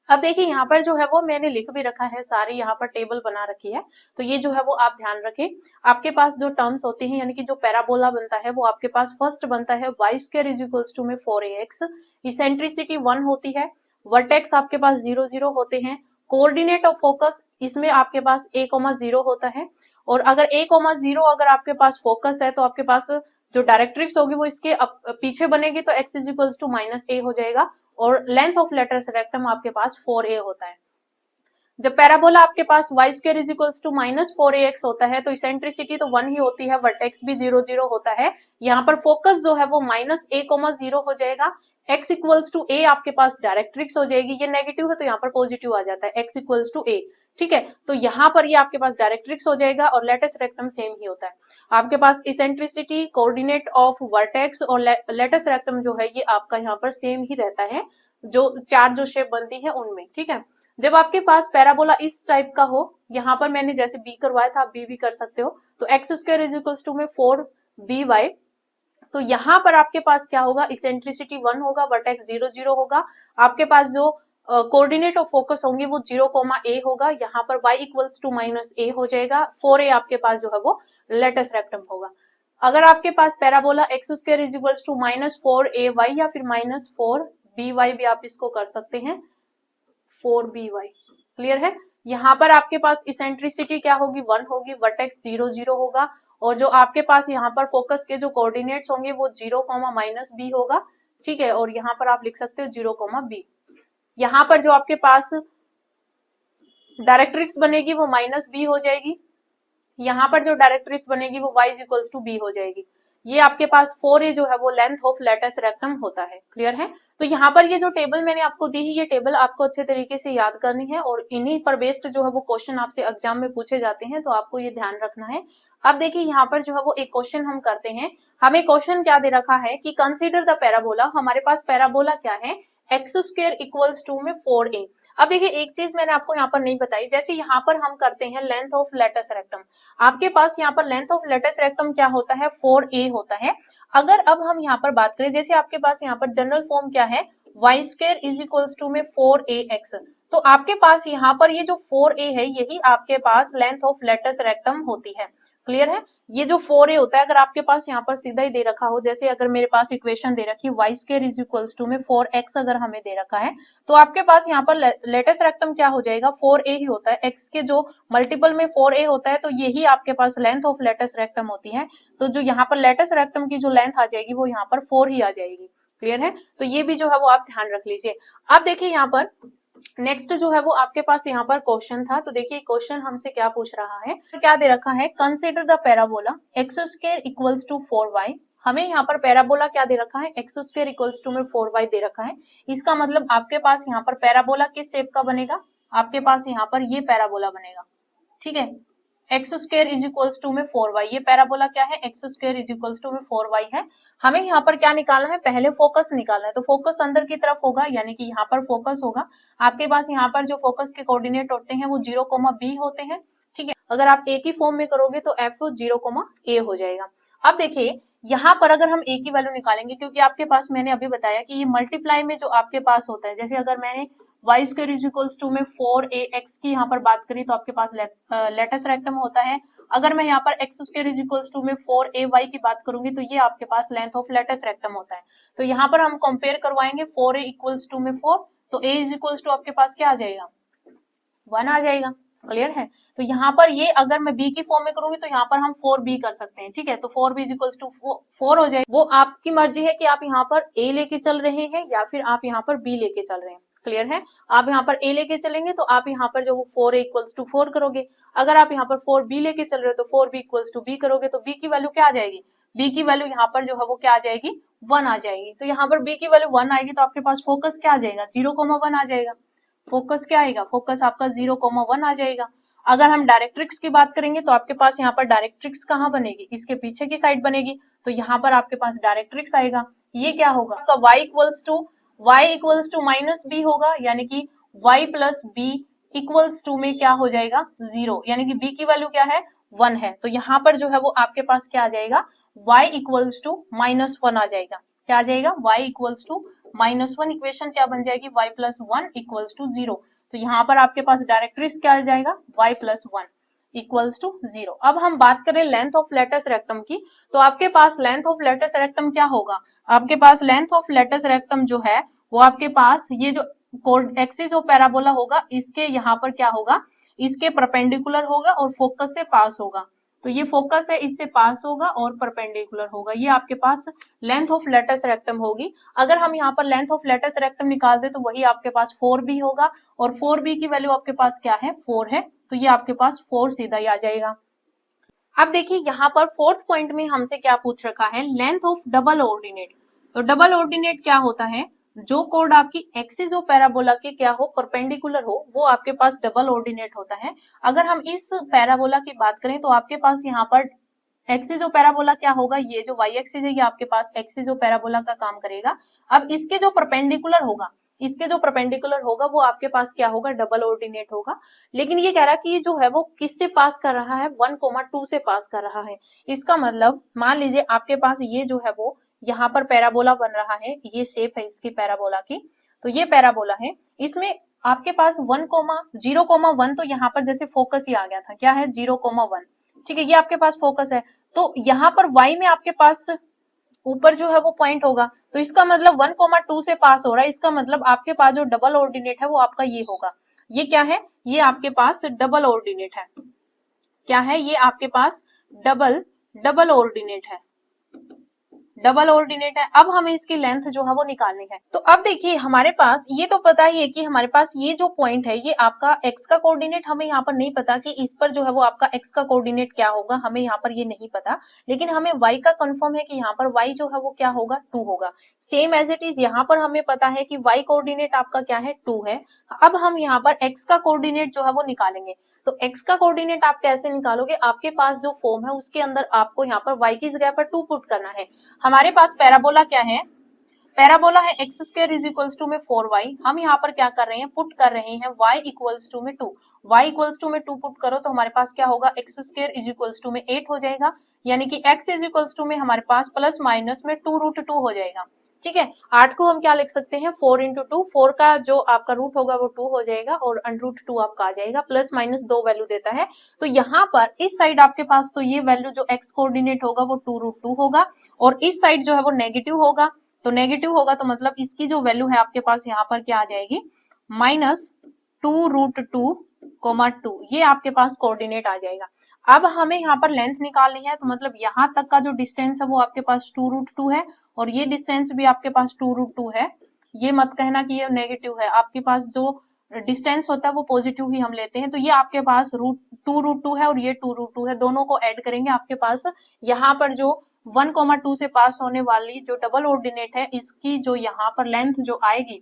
अब देखिए यहाँ पर जो है वो मैंने लिख भी रखा है, सारी यहाँ पर टेबल बना रखी है, तो ये जो है वो आप ध्यान रखें। आपके पास जो टर्म्स होती हैं, यानी कि जो पैराबोला बनता है वो आपके पास फर्स्ट बनता है y square is equals to में 4ax, इसेंट्रिसिटी 1 होती है, वर्टेक्स आपके पास 0 0 होते हैं, कोऑर्डिनेट ऑफ फोकस इसमें आपके पास a,0 होता है। और अगर a,0 अगर आपके पास फोकस है तो आपके पास जो डायरेक्ट्रिक्स होगी वो इसके पीछे बनेगी, तो x is equals to -a हो जाएगा। और लेंथ ऑफ लेटस रेक्टम आपके पास 4a होता है। जब पैराबोला आपके पास y square is equals to -4ax होता है तो इसेंट्रिसिटी तो 1 ही होती है, वर्टेक्स भी 0 0 होता है। यहाँ पर फोकस जो है वो -a,0 हो जाएगा, x इक्वल्स टू a आपके पास डायरेक्ट्रिक्स हो जाएगी, ये नेगेटिव है तो यहाँ पर पॉजिटिव आ जाता है, x इक्वल्स टू a। ठीक है, तो यहाँ पर ये आपके पास डायरेक्ट्रिक्स हो जाएगा और लेटस रेक्टम सेम ही होता है। आपके पास इसेंट्रिसिटी, कोऑर्डिनेट ऑफ वर्टेक्स और लेटस रेक्टम जो है ये आपका यहाँ पर सेम ही रहता है, जो 4 जो शेप बनती है उनमें। ठीक है, जब आपके पास पैराबोला इस टाइप का हो, यहाँ पर मैंने जैसे बी करवाया था, आप बी भी कर सकते हो, तो x square is equals to में 4by, तो यहाँ पर आपके पास क्या होगा, इसेंट्रिसिटी 1 होगा, वर्टेक्स 0 0 होगा, आपके पास जो कोऑर्डिनेट ऑफ फोकस होंगे वो 0,a होगा, यहाँ पर y इक्वल्स टू -a हो जाएगा, 4a आपके पास जो है वो लेटस रेक्टम होगा। अगर आपके पास parabola x square is equals to -4ay या फिर -4by भी आप इसको कर सकते हैं, 4by। क्लियर है। यहाँ पर आपके पास इसेंट्रिसिटी क्या होगी, 1 होगी, वर्टेक्स 0 0 होगा, और जो आपके पास यहाँ पर फोकस के जो कोऑर्डिनेट्स होंगे वो 0, -b होगा। ठीक है, और यहाँ पर आप लिख सकते हो 0,b। यहाँ पर जो आपके पास डायरेक्ट्रिक्स बनेगी वो -b हो जाएगी, यहाँ पर जो डायरेक्ट्रिक्स बनेगी वो y इक्वल्स टू b हो जाएगी। ये आपके पास 4a जो है वो लेंथ ऑफ लेटस रेक्टम होता है। क्लियर है। तो यहाँ पर ये जो टेबल मैंने आपको दी है, ये टेबल आपको अच्छे तरीके से याद करनी है और इन्हीं पर बेस्ड जो है वो क्वेश्चन आपसे एग्जाम में पूछे जाते हैं, तो आपको ये ध्यान रखना है। अब देखिए यहाँ पर जो है वो एक क्वेश्चन हम करते हैं। हमें क्वेश्चन क्या दे रखा है कि कंसीडर द पैराबोला, हमारे पास पैराबोला क्या है, एक्स स्क्वायर इक्वल्स टू में 4a। अब देखिए एक चीज मैंने आपको यहाँ पर नहीं बताई, जैसे यहाँ पर हम करते हैं लेंथ ऑफ लेटस रेक्टम, आपके पास यहाँ पर लेंथ ऑफ लेटस रेक्टम क्या होता है, 4a होता है। अगर अब हम यहाँ पर बात करें, जैसे आपके पास यहाँ पर जनरल फॉर्म क्या है, y square is equals to में 4ax, तो आपके पास यहाँ पर ये जो 4a है यही आपके पास लेंथ ऑफ लेटस रेक्टम होती है। क्लियर है। ये जो 4a होता है, अगर आपके पास यहाँ पर सीधा ही दे रखा हो, जैसे अगर मेरे पास इक्वेशन दे रखी है y square is equals to में 4x अगर हमें दे रखा है, तो आपके पास यहाँ पर लेटेस्ट रेक्टम क्या हो जाएगा, 4a ही होता है। x के जो मल्टीपल में 4a होता है तो यही आपके पास लेंथ ऑफ लेटेस्ट रेक्टम होती है। तो जो यहाँ पर लेटेस्ट रेक्टम की जो लेंथ आ जाएगी वो यहाँ पर 4 ही आ जाएगी। क्लियर है। तो ये भी जो है वो आप ध्यान रख लीजिए। अब देखिए यहाँ पर नेक्स्ट जो है वो आपके पास यहाँ पर क्वेश्चन था, तो देखिए क्वेश्चन हमसे क्या पूछ रहा है, क्या दे रखा है, consider the parabola x square equals to 4y। हमें यहाँ पर पैराबोला क्या दे रखा है, एक्स स्क्वायर इक्वल्स टू में 4y दे रखा है। इसका मतलब आपके पास यहाँ पर पैराबोला किस शेप का बनेगा, आपके पास यहाँ पर ये पैराबोला बनेगा, ठीक है। X square is equals to में 4y, ये पैराबोला क्या है, x square is equals to में 4y है। हमें यहाँ पर क्या निकालना है, पहले फोकस निकालना है, तो फोकस अंदर की तरफ होगा, यानी कि यहाँ पर फोकस होगा। आपके पास यहाँ पर जो फोकस के कोऑर्डिनेट होते हैं वो 0,b होते हैं, ठीक है। अगर आप ए की फॉर्म में करोगे तो f 0,a हो जाएगा। अब देखिए यहाँ पर अगर हम a की वैल्यू निकालेंगे, क्योंकि आपके पास मैंने अभी बताया कि ये मल्टीप्लाई में जो आपके पास होता है, जैसे अगर मैंने y square is equals to में 4ax की यहाँ पर बात करी तो आपके पास लेटेस्ट रेक्टम होता है। अगर मैं यहाँ पर x square is equals to में 4ay की बात करूंगी तो ये आपके पास लेंथ ऑफ लेटेस्ट रेक्टम होता है। तो यहाँ पर हम कंपेयर करवाएंगे 4a इक्वल्स टू में 4, तो a इज इक्वल्स टू आपके पास क्या आ जाएगा, 1 आ जाएगा। क्लियर है। तो यहाँ पर ये अगर मैं b की फॉर्म में करूंगी तो यहाँ पर हम 4b कर सकते हैं, ठीक है। तो 4b इज इक्वल्स टू 4 हो जाएगा। वो आपकी मर्जी है कि आप यहाँ पर a लेके चल रहे हैं या फिर आप यहाँ पर b लेके चल रहे हैं। क्लियर है। आप यहाँ पर a लेके चलेंगे तो आप यहाँ पर जो 4a इक्वल्स टू 4 करोगे। अगर आप यहाँ पर 4b लेके चल रहे हो तो 4b इक्वल्स टू b करोगे, तो b की वैल्यू क्या आ जाएगी, b की वैल्यू यहाँ पर जो है वो क्या आ जाएगी, 1 आ जाएगी। तो यहाँ पर b की वैल्यू 1 आएगी तो आपके पास फोकस क्या आ जाएगा, 0,1 आ जाएगा। फोकस क्या आएगा, फोकस आपका 0,1 आ जाएगा। अगर हम डायरेक्ट्रिक्स की बात करेंगे तो आपके पास यहाँ पर डायरेक्ट्रिक्स कहाँ बनेगी, इसके पीछे की साइड बनेगी, तो यहाँ पर आपके पास डायरेक्ट्रिक्स आएगा। ये क्या होगा आपका y equals to minus b होगा, यानी कि y plus b equals to में क्या हो जाएगा, 0, यानी कि b की वैल्यू क्या है, 1 है। तो यहाँ पर जो है वो आपके पास क्या आ जाएगा, y इक्वल्स टू -1 आ जाएगा। क्या आ जाएगा, y इक्वल्स टू -1, इक्वेशन क्या बन जाएगी, y प्लस 1 इक्वल्स टू 0। तो यहाँ पर आपके पास डायरेक्ट्रिक्स क्या आ जाएगा, y प्लस 1 इक्वल्स टू 0। अब हम बात करें लेंथ ऑफ लेटस रेक्टम की, तो आपके पास लेंथ ऑफ लेटस रेक्टम क्या होगा, आपके पास लेंथ ऑफ लेटस रेक्टम जो है वो आपके पास ये जो एक्सिस ऑफ पैराबोला होगा इसके यहाँ पर क्या होगा, इसके परपेंडिकुलर होगा और फोकस से पास होगा। तो ये फोकस है, इससे पास होगा और परपेंडिकुलर होगा, ये आपके पास लेंथ ऑफ लेटस रेक्टम होगी। अगर हम यहाँ पर लेंथ ऑफ लेटस रेक्टम निकाल दे तो वही आपके पास 4b होगा, और 4b की वैल्यू आपके पास क्या है, 4 है, तो ये आपके पास 4 सीधा ही आ जाएगा। अब देखिए यहाँ पर फोर्थ पॉइंट में हमसे क्या पूछ रखा है, लेंथ ऑफ डबल ऑर्डिनेट। तो डबल ऑर्डिनेट क्या होता है, जो कोड आपकी एक्सिस ऑफ पैराबोला के क्या हो, परपेंडिकुलर हो, वो आपके पास डबल ऑर्डिनेट होता है। अगर हम इस पैराबोला की बात करें तो आपके पास यहाँ पर एक्सिस ऑफ पैराबोला क्या होगा, ये जो y एक्सिस है ये आपके पास एक्सिस ऑफ पैराबोला का काम करेगा। अब इसके जो परपेंडिकुलर होगा, इसके जो परपेंडिकुलर होगा वो आपके पास क्या होगा, डबल ऑर्डिनेट होगा। लेकिन ये कह रहा है कि ये जो है वो किससे पास कर रहा है, 1,2 से पास कर रहा है। इसका मतलब मान लीजिए आपके पास ये जो है वो यहाँ पर पैराबोला बन रहा है, ये शेप है इसकी पैराबोला की, तो ये पैराबोला है, इसमें आपके पास 0,1 तो यहाँ पर जैसे फोकस ही आ गया था, क्या है 0,1, ठीक है, ये आपके पास फोकस है। तो यहाँ पर y में आपके पास ऊपर जो है वो पॉइंट होगा, तो इसका मतलब 1,2 से पास हो रहा है, इसका मतलब आपके पास जो डबल ऑर्डिनेट है वो आपका ये होगा। ये क्या है, ये आपके पास डबल ऑर्डिनेट है। क्या है, ये आपके पास डबल ऑर्डिनेट है, डबल ऑर्डिनेट है। अब हमें इसकी लेंथ जो है वो निकालनी है। तो अब देखिए हमारे पास ये तो पता ही है कि हमारे पास ये जो पॉइंट है ये आपका x का कोऑर्डिनेट, हमें यहाँ पर नहीं पता कि इस पर जो है वो आपका x का कोऑर्डिनेट क्या होगा, हमें यहाँ पर ये नहीं पता। लेकिन हमें y का कंफर्म है कि यहाँ पर y जो है वो क्या होगा, 2 होगा। सेम एज इट इज यहाँ पर हमें पता है कि y कोऑर्डिनेट आपका क्या है, 2 है। अब हम यहाँ पर x का कोऑर्डिनेट जो है वो निकालेंगे। तो x का कोऑर्डिनेट आप कैसे निकालोगे, आपके पास जो फॉर्म है उसके अंदर आपको यहाँ पर y की जगह पर 2 पुट करना है। हमारे पास पैराबोला क्या है, पैराबोला है x square is equals to में 4y। हम यहाँ पर क्या कर रहे हैं, पुट कर रहे हैं y इक्वल्स टू में 2। y इक्वल्स टू में 2 पुट करो तो हमारे पास क्या होगा, x square is equals to में 8 हो जाएगा, यानी कि x इज इक्वल्स टू में हमारे पास प्लस माइनस में 2√2 हो जाएगा। ठीक है, 8 को हम क्या लिख सकते हैं, 4 इंटू 2, 4 का जो आपका रूट होगा वो 2 हो जाएगा और √2 आपका आ जाएगा, प्लस माइनस 2 वैल्यू देता है। तो यहाँ पर इस साइड आपके पास तो ये वैल्यू जो x कोऑर्डिनेट होगा वो 2√2 होगा, और इस साइड जो है वो नेगेटिव होगा। तो नेगेटिव होगा तो मतलब इसकी जो वैल्यू है आपके पास यहाँ पर क्या आ जाएगी, -2√2,2, ये आपके पास कोऑर्डिनेट आ जाएगा। अब हमें यहाँ पर लेंथ निकालनी है, तो मतलब यहाँ तक का जो डिस्टेंस है वो आपके पास 2√2 है, और ये डिस्टेंस भी आपके पास 2√2 है। ये मत कहना कि ये नेगेटिव है, आपके पास जो डिस्टेंस होता है वो पॉजिटिव ही हम लेते हैं, तो ये आपके पास √2 है और ये 2√2 है, दोनों को ऐड करेंगे आपके पास यहाँ पर जो 1,2 से पास होने वाली जो डबल ऑर्डिनेट है इसकी जो यहाँ पर लेंथ जो आएगी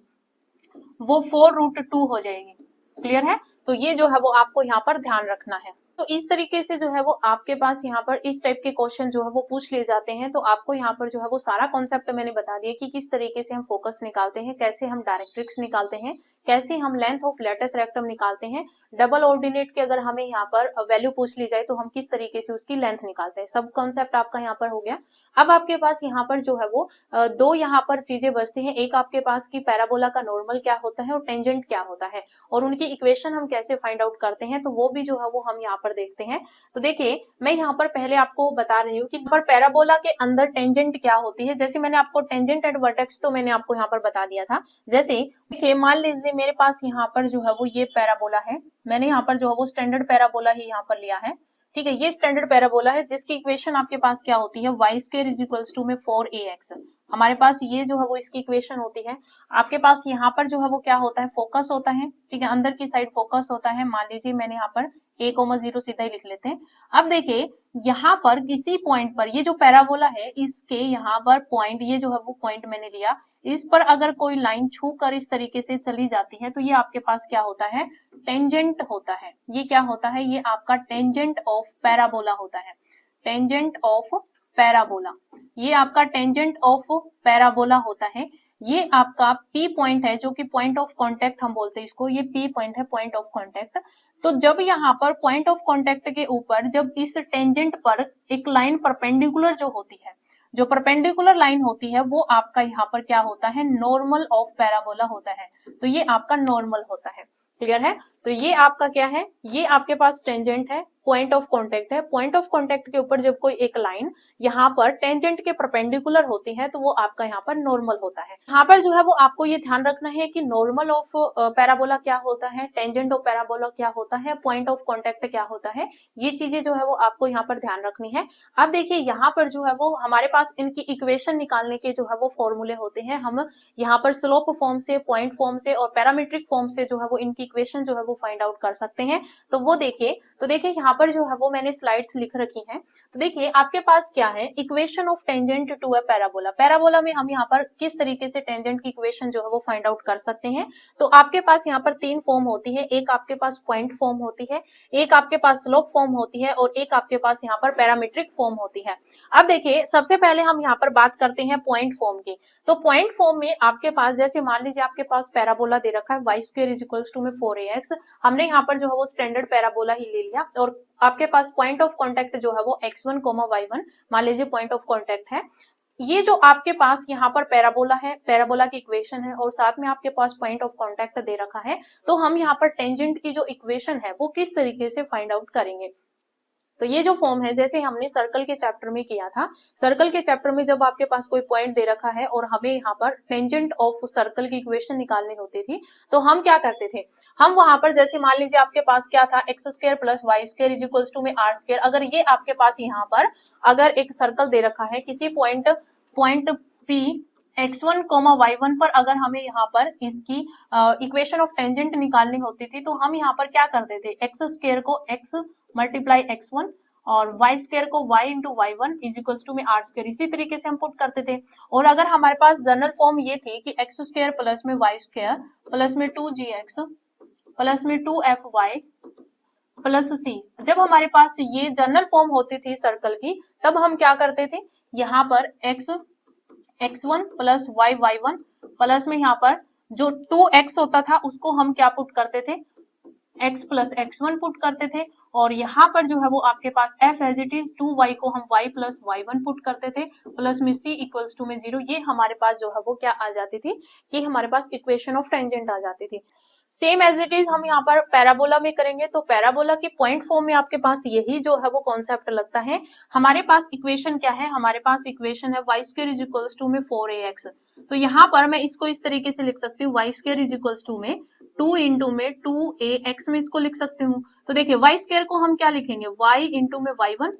वो 4√2 हो जाएगी। क्लियर है? तो ये जो है वो आपको यहाँ पर ध्यान रखना है। तो इस तरीके से जो है वो आपके पास यहाँ पर इस टाइप के क्वेश्चन जो है वो पूछ लिए जाते हैं। तो आपको यहाँ पर जो है वो सारा कॉन्सेप्ट मैंने बता दिया कि किस तरीके से हम फोकस निकालते हैं, कैसे हम डायरेक्ट्रिक्स निकालते हैं, कैसे हम लेंथ ऑफ लेटेस्ट रेक्टम निकालते हैं, डबल ऑर्डिनेट की अगर हमें यहाँ पर वैल्यू पूछ ली जाए तो हम किस तरीके से उसकी लेंथ निकालते हैं। सब कॉन्सेप्ट आपका यहाँ पर हो गया। अब आपके पास यहाँ पर जो है वो दो यहाँ पर चीजें बचती हैं। एक आपके पास की पैराबोला का नॉर्मल क्या होता है और टेंजेंट क्या होता है और उनकी इक्वेशन हम कैसे फाइंड आउट करते हैं, तो वो भी जो है वो हम यहाँ पर देखते हैं। तो देखिए मैं यहाँ पर पहले आपको बता रही हूँ कि पर पैराबोला के अंदर टेंजेंट क्या होती है। जैसे मैंने आपको टेंजेंट एट वर्टेक्स तो मैंने आपको यहाँ पर बता दिया था। जैसे देखिए मान लीजिए मेरे पास यहाँ पर जो है वो ये पैराबोला है, मैंने यहाँ पर जो है वो स्टैंडर्ड पैराबोला ही यहाँ पर लिया है। ठीक है, ये स्टैंडर्ड पैराबोला है जिसकी इक्वेशन आपके पास क्या होती है, y² = में 4ax। हमारे पास ये जो है वो इसकी इक्वेशन होती है। आपके पास यहाँ पर जो है वो क्या होता है, फोकस होता है। ठीक है, अंदर की साइड फोकस होता है। मान लीजिए मैंने यहाँ पर a,0 सीधा ही लिख लेते हैं। अब देखिए यहाँ पर किसी पॉइंट पर ये जो पैराबोला है इसके यहाँ पर पॉइंट, ये जो है वो पॉइंट मैंने लिया, इस पर अगर कोई लाइन छू कर इस तरीके से चली जाती है तो ये आपके पास क्या होता है, टेंजेंट होता है। ये क्या होता है, ये आपका टेंजेंट ऑफ पैराबोला होता है। टेंजेंट ऑफ पैराबोला, ये आपका टेंजेंट ऑफ पैराबोला होता है। ये आपका P पॉइंट है जो कि पॉइंट ऑफ कांटेक्ट हम बोलते हैं इसको, ये P पॉइंट है, पॉइंट ऑफ कांटेक्ट। तो जब यहाँ पर पॉइंट ऑफ कांटेक्ट के ऊपर जब इस टेंजेंट पर एक लाइन परपेंडिकुलर जो होती है, जो परपेंडिकुलर लाइन होती है वो आपका यहाँ पर क्या होता है, नॉर्मल ऑफ पैराबोला होता है। तो ये आपका नॉर्मल होता है। क्लियर है? तो ये आपका क्या है, ये आपके पास टेंजेंट है, पॉइंट ऑफ कांटेक्ट है। पॉइंट ऑफ कांटेक्ट के ऊपर जब कोई एक लाइन यहाँ पर टेंजेंट के परपेंडिकुलर होती है तो वो आपका यहाँ पर नॉर्मल होता है। यहाँ पर जो है वो आपको ये ध्यान रखना है कि नॉर्मल ऑफ पैराबोला क्या होता है, टेंजेंट ऑफ पैराबोला क्या होता है, पॉइंट ऑफ कांटेक्ट क्या होता है, ये चीजें जो है वो आपको यहाँ पर ध्यान रखनी है। अब देखिए यहाँ पर जो है वो हमारे पास इनकी इक्वेशन निकालने के जो है वो फॉर्मूले होते हैं। हम यहाँ पर स्लोप फॉर्म से, पॉइंट फॉर्म से और पैरामीट्रिक फॉर्म से जो है वो इनकी इक्वेशन जो है वो फाइंड आउट कर सकते हैं। तो वो देखिए, तो देखिए यहाँ पर जो है वो मैंने स्लाइड्स लिख रखी हैं। तो देखिए आपके पास क्या है, equation of tangent to a parabola. Parabola में हम यहाँ पर किस तरीके से टेंजेंट की इक्वेशन जो है वो फाइंड आउट कर सकते हैं। तो आपके पास यहाँ पर 3 फॉर्म होती है, एक आपके पास पॉइंट फॉर्म होती है, एक आपके पास स्लोप फॉर्म होती है और एक आपके पास यहाँ पर पैरामीट्रिक फॉर्म होती है। अब देखिए सबसे पहले हम यहाँ पर बात करते हैं पॉइंट फॉर्म की। तो पॉइंट फॉर्म में आपके पास जैसे मान लीजिए आपके पास पैराबोला दे रखा है y² = में 4ax। हमने यहाँ पर जो है वो स्टैंडर्ड पैराबोला ही ले लिया और आपके पास पॉइंट ऑफ कांटेक्ट जो है वो x1, y1 मान लीजिए पॉइंट ऑफ कांटेक्ट है। ये जो आपके पास यहाँ पर पैराबोला है, पैराबोला की इक्वेशन है और साथ में आपके पास पॉइंट ऑफ कांटेक्ट दे रखा है। तो हम यहाँ पर टेंजेंट की जो इक्वेशन है वो किस तरीके से फाइंड आउट करेंगे। तो ये जो फॉर्म है जैसे हमने सर्कल के चैप्टर में किया था, सर्कल के चैप्टर में जब आपके पास कोई पॉइंट दे रखा है और हमें यहाँ पर टेंजेंट ऑफ सर्कल की इक्वेशन निकालनी होती थी, तो हम क्या करते थे, हम वहां पर जैसे मान लीजिए आपके पास क्या था, x² + y² = में r²। अगर ये आपके पास यहाँ पर अगर एक सर्कल दे रखा है किसी पॉइंट P x1, y1 पर, अगर हमें यहाँ पर इसकी इक्वेशन ऑफ टेंजेंट निकालनी होती थी तो हम यहाँ पर क्या करते थे, x² को x × x1 और y² को y × y1 = में r²। इसी तरीके से हम पुट करते थे। और अगर हमारे पास जनरल फॉर्म ये थी कि x² + में y² + में 2gx + में 2fy + c, जब हमारे पास ये जनरल फॉर्म होती थी सर्कल की, तब हम क्या करते थे, यहाँ पर x1 + y1 प्लस में यहाँ पर जो 2x होता था उसको हम क्या पुट करते थे, x + x1 पुट करते थे। और यहाँ पर जो है वो आपके पास f as it is 2y को हम y + y1 पुट करते थे प्लस में c = में 0। ये हमारे पास जो है वो क्या आ जाती थी, ये हमारे पास इक्वेशन ऑफ टेंजेंट आ जाती थी। सेम एज इट इज हम यहाँ पर पैराबोला में करेंगे। तो पैराबोला के पॉइंट फॉर्म में आपके पास यही जो है वो कॉन्सेप्ट लगता है। हमारे पास इक्वेशन क्या है, हमारे पास इक्वेशन है y² = में 4ax। तो यहाँ पर मैं इसको इस तरीके से लिख सकती हूँ, y² = में 2 × में 2ax में इसको लिख सकती हूँ। तो देखिए y² को हम क्या लिखेंगे, y × में y1।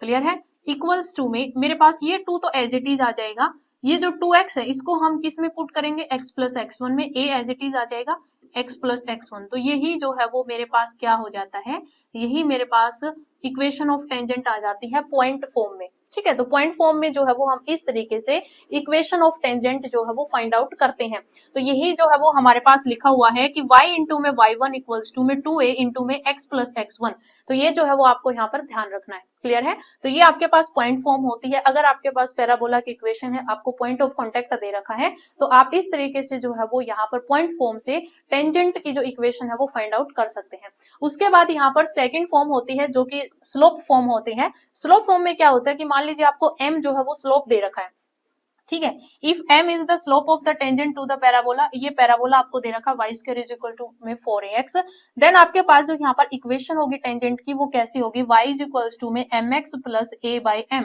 क्लियर है? इक्वल्स टू में मेरे पास ये 2 तो एज इट इज आ जाएगा, ये जो 2x है इसको हम किस में पुट करेंगे, x + x1 में, a एज इट इज आ जाएगा, x प्लस x1। तो यही जो है वो मेरे पास क्या हो जाता है, यही मेरे पास इक्वेशन ऑफ टेंजेंट आ जाती है पॉइंट फॉर्म में। ठीक है, तो पॉइंट फॉर्म में जो है वो हम इस तरीके से इक्वेशन ऑफ टेंजेंट जो है वो फाइंड आउट करते हैं। तो यही जो है वो हमारे पास लिखा हुआ है कि y इंटू में y1 इक्वल्स टू में 2a इंटू में x प्लस x1। तो ये जो है वो आपको यहाँ पर ध्यान रखना है। क्लियर है? तो ये आपके पास पॉइंट फॉर्म होती है। अगर आपके पास पैराबोला की इक्वेशन है, आपको पॉइंट ऑफ कांटेक्ट दे रखा है, तो आप इस तरीके से जो है वो यहाँ पर पॉइंट फॉर्म से टेंजेंट की जो इक्वेशन है वो फाइंड आउट कर सकते हैं। उसके बाद यहाँ पर सेकंड फॉर्म होती है जो कि स्लोप फॉर्म होती है। स्लोप फॉर्म में क्या होता है कि मान लीजिए आपको m जो है वो स्लोप दे रखा है। ठीक है, if m is the slope of the tangent to the parabola, ये पैराबोला आपको दे रखा y square is equal to में 4ax, देन आपके पास जो यहाँ पर इक्वेशन होगी टेंजेंट की वो कैसी होगी, y इज इक्वल्स टू में mx plus a by m।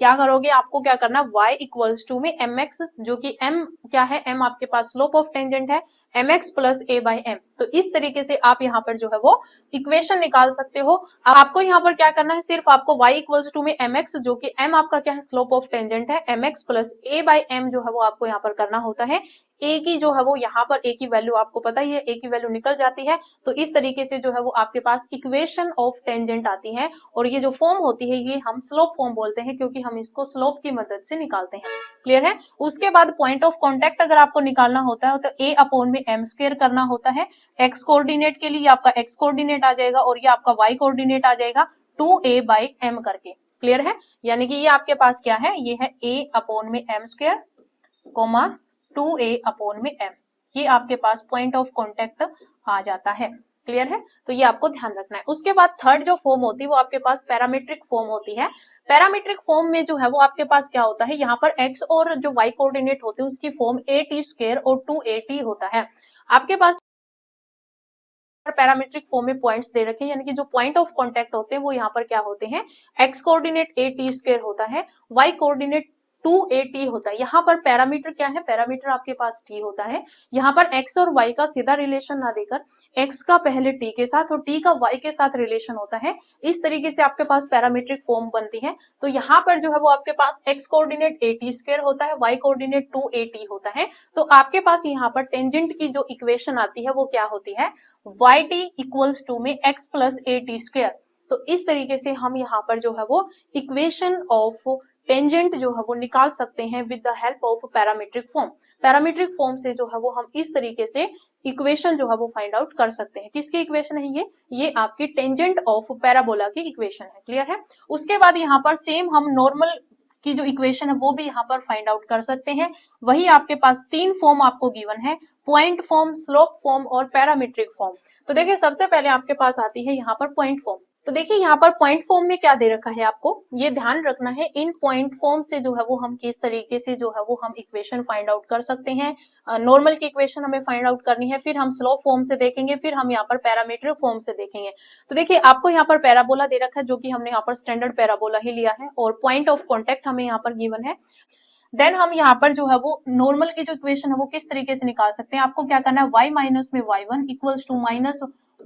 क्या करोगे, आपको क्या करना, y इक्वल्स टू में mx, जो कि m क्या है, m आपके पास स्लोप ऑफ टेंजेंट है, mx plus a by m। तो इस तरीके से आप यहाँ पर जो है वो इक्वेशन निकाल सकते हो। आपको यहाँ पर क्या करना है, सिर्फ आपको y इक्वल्स टू में mx, जो कि m आपका क्या है, स्लोप ऑफ टेंजेंट है, mx plus a by m जो है वो आपको यहाँ पर करना होता है। a की जो है वो यहाँ पर a की वैल्यू आपको पता ही है, a की वैल्यू निकल जाती है। तो इस तरीके से जो है वो आपके पास इक्वेशन ऑफ टेंजेंट आती है, और ये जो फॉर्म होती है ये हम स्लोप फॉर्म बोलते हैं, क्योंकि हम इसको स्लोप की मदद से निकालते हैं। क्लियर है? उसके बाद पॉइंट ऑफ कॉन्टेक्ट अगर आपको निकालना होता है तो a अपॉन में m स्क्वायर करना होता है। x कोऑर्डिनेट के लिए आपका x कोऑर्डिनेट आ जाएगा और ये आपका y कोऑर्डिनेट आ जाएगा 2a बाई m करके। क्लियर है? यानी कि ये आपके पास क्या है, ये है a अपॉन में m square comma 2a upon में m। ये आपके पास पॉइंट ऑफ कॉन्टेक्ट आ जाता है। क्लियर है? तो ये आपको ध्यान रखना है। उसके बाद थर्ड जो फॉर्म होती है वो आपके पास पैरामीट्रिक फॉर्म होती है। पैरामीट्रिक फॉर्म में जो है वो आपके पास क्या होता है, यहाँ पर x और जो y कोऑर्डिनेट होते हैं उसकी फॉर्म at स्क्वायर और 2at होता है। आपके पास पैरामीट्रिक फॉर्म में पॉइंट्स दे रखे हैं, यानी कि जो पॉइंट ऑफ कांटेक्ट होते हैं वो यहाँ पर क्या होते हैं, x कोऑर्डिनेट at स्क्वायर होता है, y कोऑर्डिनेट 2at होता है। यहाँ पर पैरामीटर क्या है, पैरामीटर आपके पास t होता है। यहाँ पर x और y का सीधा रिलेशन ना देकर x का पहले t के साथ और t का y के साथ रिलेशन होता है। इस तरीके से आपके पास पैरामीट्रिक फॉर्म बनती है। तो यहाँ पर जो है वो आपके पास x कोऑर्डिनेट at स्क्वायर होता है, y कोऑर्डिनेट 2at होता है। तो आपके पास यहाँ पर टेंजेंट की जो इक्वेशन आती है वो क्या होती है, yt इक्वल्स टू में x प्लस at स्क्वायर। तो इस तरीके से हम यहाँ पर जो है वो इक्वेशन ऑफ टेंजेंट जो है वो निकाल सकते हैं with the help of parametric form. Parametric form से जो है वो हम इस तरीके से इक्वेशन जो है वो फाइंड आउट कर सकते हैं। किसकी इक्वेशन है ये आपकी टेंजेंट ऑफ पैराबोला की इक्वेशन है। क्लियर है? उसके बाद यहाँ पर सेम हम नॉर्मल की जो इक्वेशन है वो भी यहाँ पर फाइंड आउट कर सकते हैं। वही आपके पास तीन फॉर्म आपको गिवन है, पॉइंट फॉर्म, स्लोप फॉर्म और पैरामीट्रिक फॉर्म। तो देखिए सबसे पहले आपके पास आती है यहाँ पर पॉइंट फॉर्म। तो देखिए यहाँ पर पॉइंट फॉर्म में क्या दे रखा है, आपको ये ध्यान रखना है, इन पॉइंट फॉर्म से जो है वो हम किस तरीके से जो है वो हम इक्वेशन फाइंड आउट कर सकते हैं। नॉर्मल की इक्वेशन हमें फाइंड आउट करनी है, फिर हम स्लोप फॉर्म से देखेंगे, फिर हम यहाँ पर पैरामीट्रिक फॉर्म से देखेंगे। तो देखिए आपको यहाँ पर पैराबोला दे रखा है, जो कि हमने यहाँ पर स्टैंडर्ड पैराबोला ही लिया है, और पॉइंट ऑफ कॉन्टेक्ट हमें यहाँ पर गिवन है। देन हम यहाँ पर जो है वो नॉर्मल की जो इक्वेशन है वो किस तरीके से निकाल सकते हैं। आपको क्या करना है, y माइनस में y1 equals to minus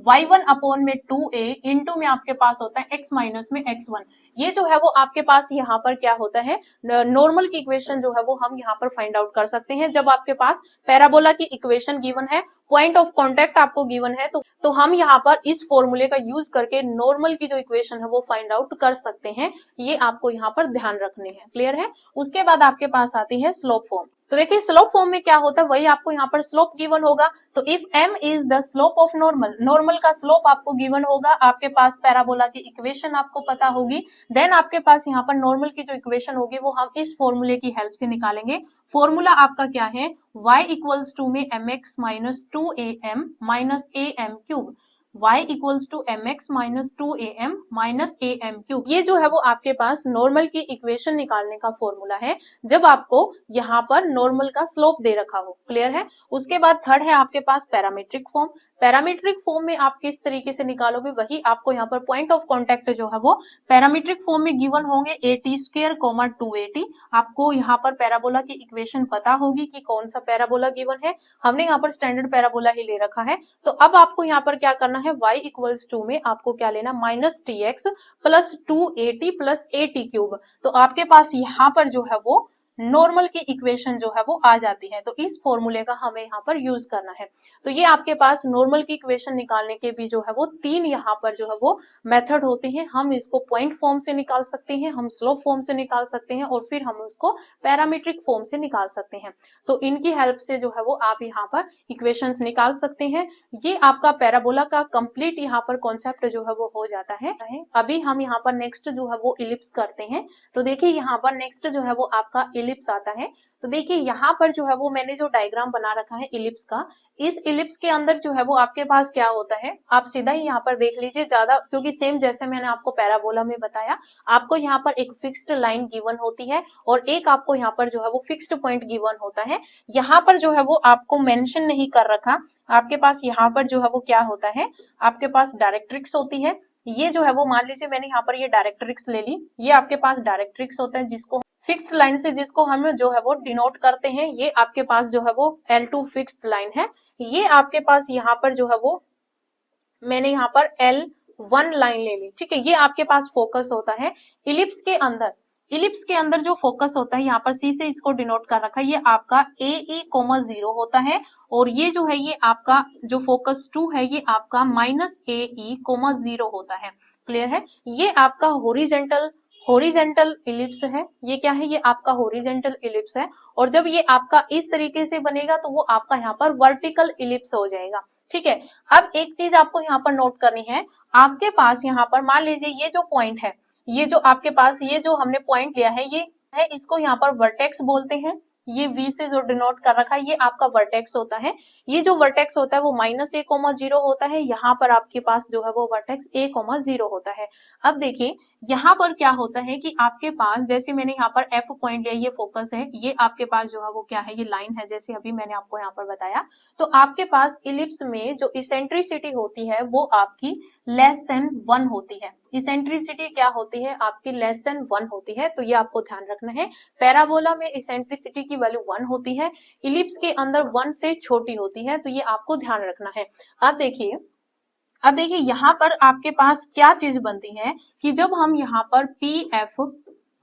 y1 upon में 2a इंटू में आपके पास होता है x माइनस में x1। ये जो है वो आपके पास यहाँ पर क्या होता है, नॉर्मल की इक्वेशन जो है वो हम यहाँ पर फाइंड आउट कर सकते हैं। जब आपके पास पैराबोला की इक्वेशन गिवन है, पॉइंट ऑफ कांटेक्ट आपको गिवन है, तो हम यहाँ पर इस फॉर्मूले का यूज करके नॉर्मल की जो इक्वेशन है वो फाइंड आउट कर सकते हैं। ये आपको यहाँ पर ध्यान रखने हैं। क्लियर है? उसके बाद आपके पास आती है स्लोप फॉर्म। तो देखिए स्लोप फॉर्म में क्या होता है, वही आपको यहाँ पर स्लोप गिवन होगा। तो if m is the slope of normal, normal का स्लोप आपको गिवन होगा, आपके पास पैराबोला की इक्वेशन आपको पता होगी, देन आपके पास यहाँ पर नॉर्मल की जो इक्वेशन होगी वो हम इस फॉर्मूले की हेल्प से निकालेंगे। फॉर्मूला आपका क्या है, y इक्वल्स टू में mx minus 2am minus am cube, y equals to mx minus 2am minus am cube. ये जो है वो आपके पास नॉर्मल की इक्वेशन निकालने का फॉर्मूला है, जब आपको यहाँ पर नॉर्मल का स्लोप दे रखा हो। क्लियर है? उसके बाद थर्ड है आपके पास पैरामीट्रिक फॉर्म। पैरामीट्रिक फॉर्म में आप किस तरीके से निकालोगे, वही आपको यहाँ पर पॉइंट ऑफ कॉन्टेक्ट जो है वो पैरामीट्रिक फॉर्म में गिवन होंगे, at स्क्वायर कोमा 2at। आपको यहाँ पर पैराबोला की इक्वेशन पता होगी कि कौन सा पैराबोला गिवन है, हमने यहाँ पर स्टैंडर्ड पैराबोला ही ले रखा है। तो अब आपको यहाँ पर क्या करना है, y इक्वल्स टू में आपको क्या लेना, minus tx plus 2at plus at cube. तो आपके पास यहाँ पर जो है वो नॉर्मल की इक्वेशन जो है वो आ जाती है। तो इस फॉर्मूले का हमें यहाँ पर यूज करना है। तो ये आपके पास नॉर्मल की इक्वेशन निकालने के भी जो है वो तीन यहाँ पर जो है वो मेथड होते हैं। हम इसको पॉइंट फॉर्म से निकाल सकते हैं, हम स्लोप फॉर्म से निकाल सकते हैं, और फिर हम उसको पैरामीट्रिक फॉर्म से निकाल सकते हैं। तो इनकी हेल्प से जो है वो आप यहाँ पर इक्वेशंस निकाल सकते हैं। ये आपका पैराबोला का कंप्लीट यहाँ पर कॉन्सेप्ट जो है वो हो जाता है। अभी हम यहाँ पर नेक्स्ट जो है वो इलिप्स करते हैं। तो देखिए यहाँ पर नेक्स्ट जो है वो आपका इलिप्स आता है। तो देखिए यहाँ पर जो है वो मैंने जो डायग्राम बना रखा है इलिप्स का, इस इलिप्स के अंदर जो है वो आपके पास क्या होता है, आप सीधा ही यहाँ पर देख लीजिए, ज्यादा क्योंकि सेम जैसे मैंने आपको पैराबोला में बताया, आपको यहाँ पर एक फिक्स्ड लाइन गिवन होती है और एक आपको यहाँ पर जो है वो फिक्स्ड पॉइंट गिवन होता है। यहाँ पर जो है वो आपको मेंशन नहीं कर रखा, आपके पास यहाँ पर जो है वो क्या होता है, आपके पास डायरेक्ट्रिक्स होती है। ये जो है वो मान लीजिए मैंने यहाँ पर ये डायरेक्ट्रिक्स ले ली, ये आपके पास डायरेक्ट्रिक्स होता है जिसको फिक्स्ड लाइन से जिसको हम जो है वो डिनोट करते हैं। ये आपके पास जो है वो L2 फिक्स्ड लाइन है। ये आपके पास यहाँ पर जो है वो मैंने यहाँ पर L1 लाइन ले ली, ठीक है। ये आपके पास फोकस होता है इलिप्स के अंदर। इलिप्स के अंदर जो फोकस होता है, यहाँ पर C से इसको डिनोट कर रखा है, ये आपका AE,0 होता है। और ये जो है ये आपका जो फोकस 2 है ये आपका -AE,0 होता है। क्लियर है। ये आपका होरिजेंटल इलिप्स है। ये क्या है, ये आपका होरिजेंटल इलिप्स है। और जब ये आपका इस तरीके से बनेगा तो वो आपका यहाँ पर वर्टिकल इलिप्स हो जाएगा, ठीक है। अब एक चीज आपको यहाँ पर नोट करनी है, आपके पास यहाँ पर मान लीजिए ये जो पॉइंट है, ये जो आपके पास ये जो हमने पॉइंट लिया है, ये है, इसको यहाँ पर वर्टेक्स बोलते हैं। ये V से जो डिनोट कर रखा है ये आपका वर्टेक्स होता है। ये जो वर्टेक्स होता है वो -A,0 होता है। यहाँ पर आपके पास जो है वो वर्टेक्स A,0 होता है। अब देखिए यहाँ पर क्या होता है कि आपके पास जैसे मैंने यहाँ पर F पॉइंट लिया, ये फोकस है, ये आपके पास जो है वो क्या है, ये लाइन है, जैसे अभी मैंने आपको यहाँ पर बताया। तो आपके पास इलिप्स में जो इसेंट्रिसिटी होती है वो आपकी <<1 होती है। इसेंट्रिसिटी क्या होती है, आपकी <<1 होती है। तो ये आपको ध्यान रखना है। पैराबोला में इसेंट्रिसिटी की वैल्यू 1 होती है, इलिप्स के अंदर 1 से छोटी होती है। तो ये आपको ध्यान रखना है। अब देखिए यहाँ पर आपके पास क्या चीज बनती है कि जब हम यहाँ पर PF,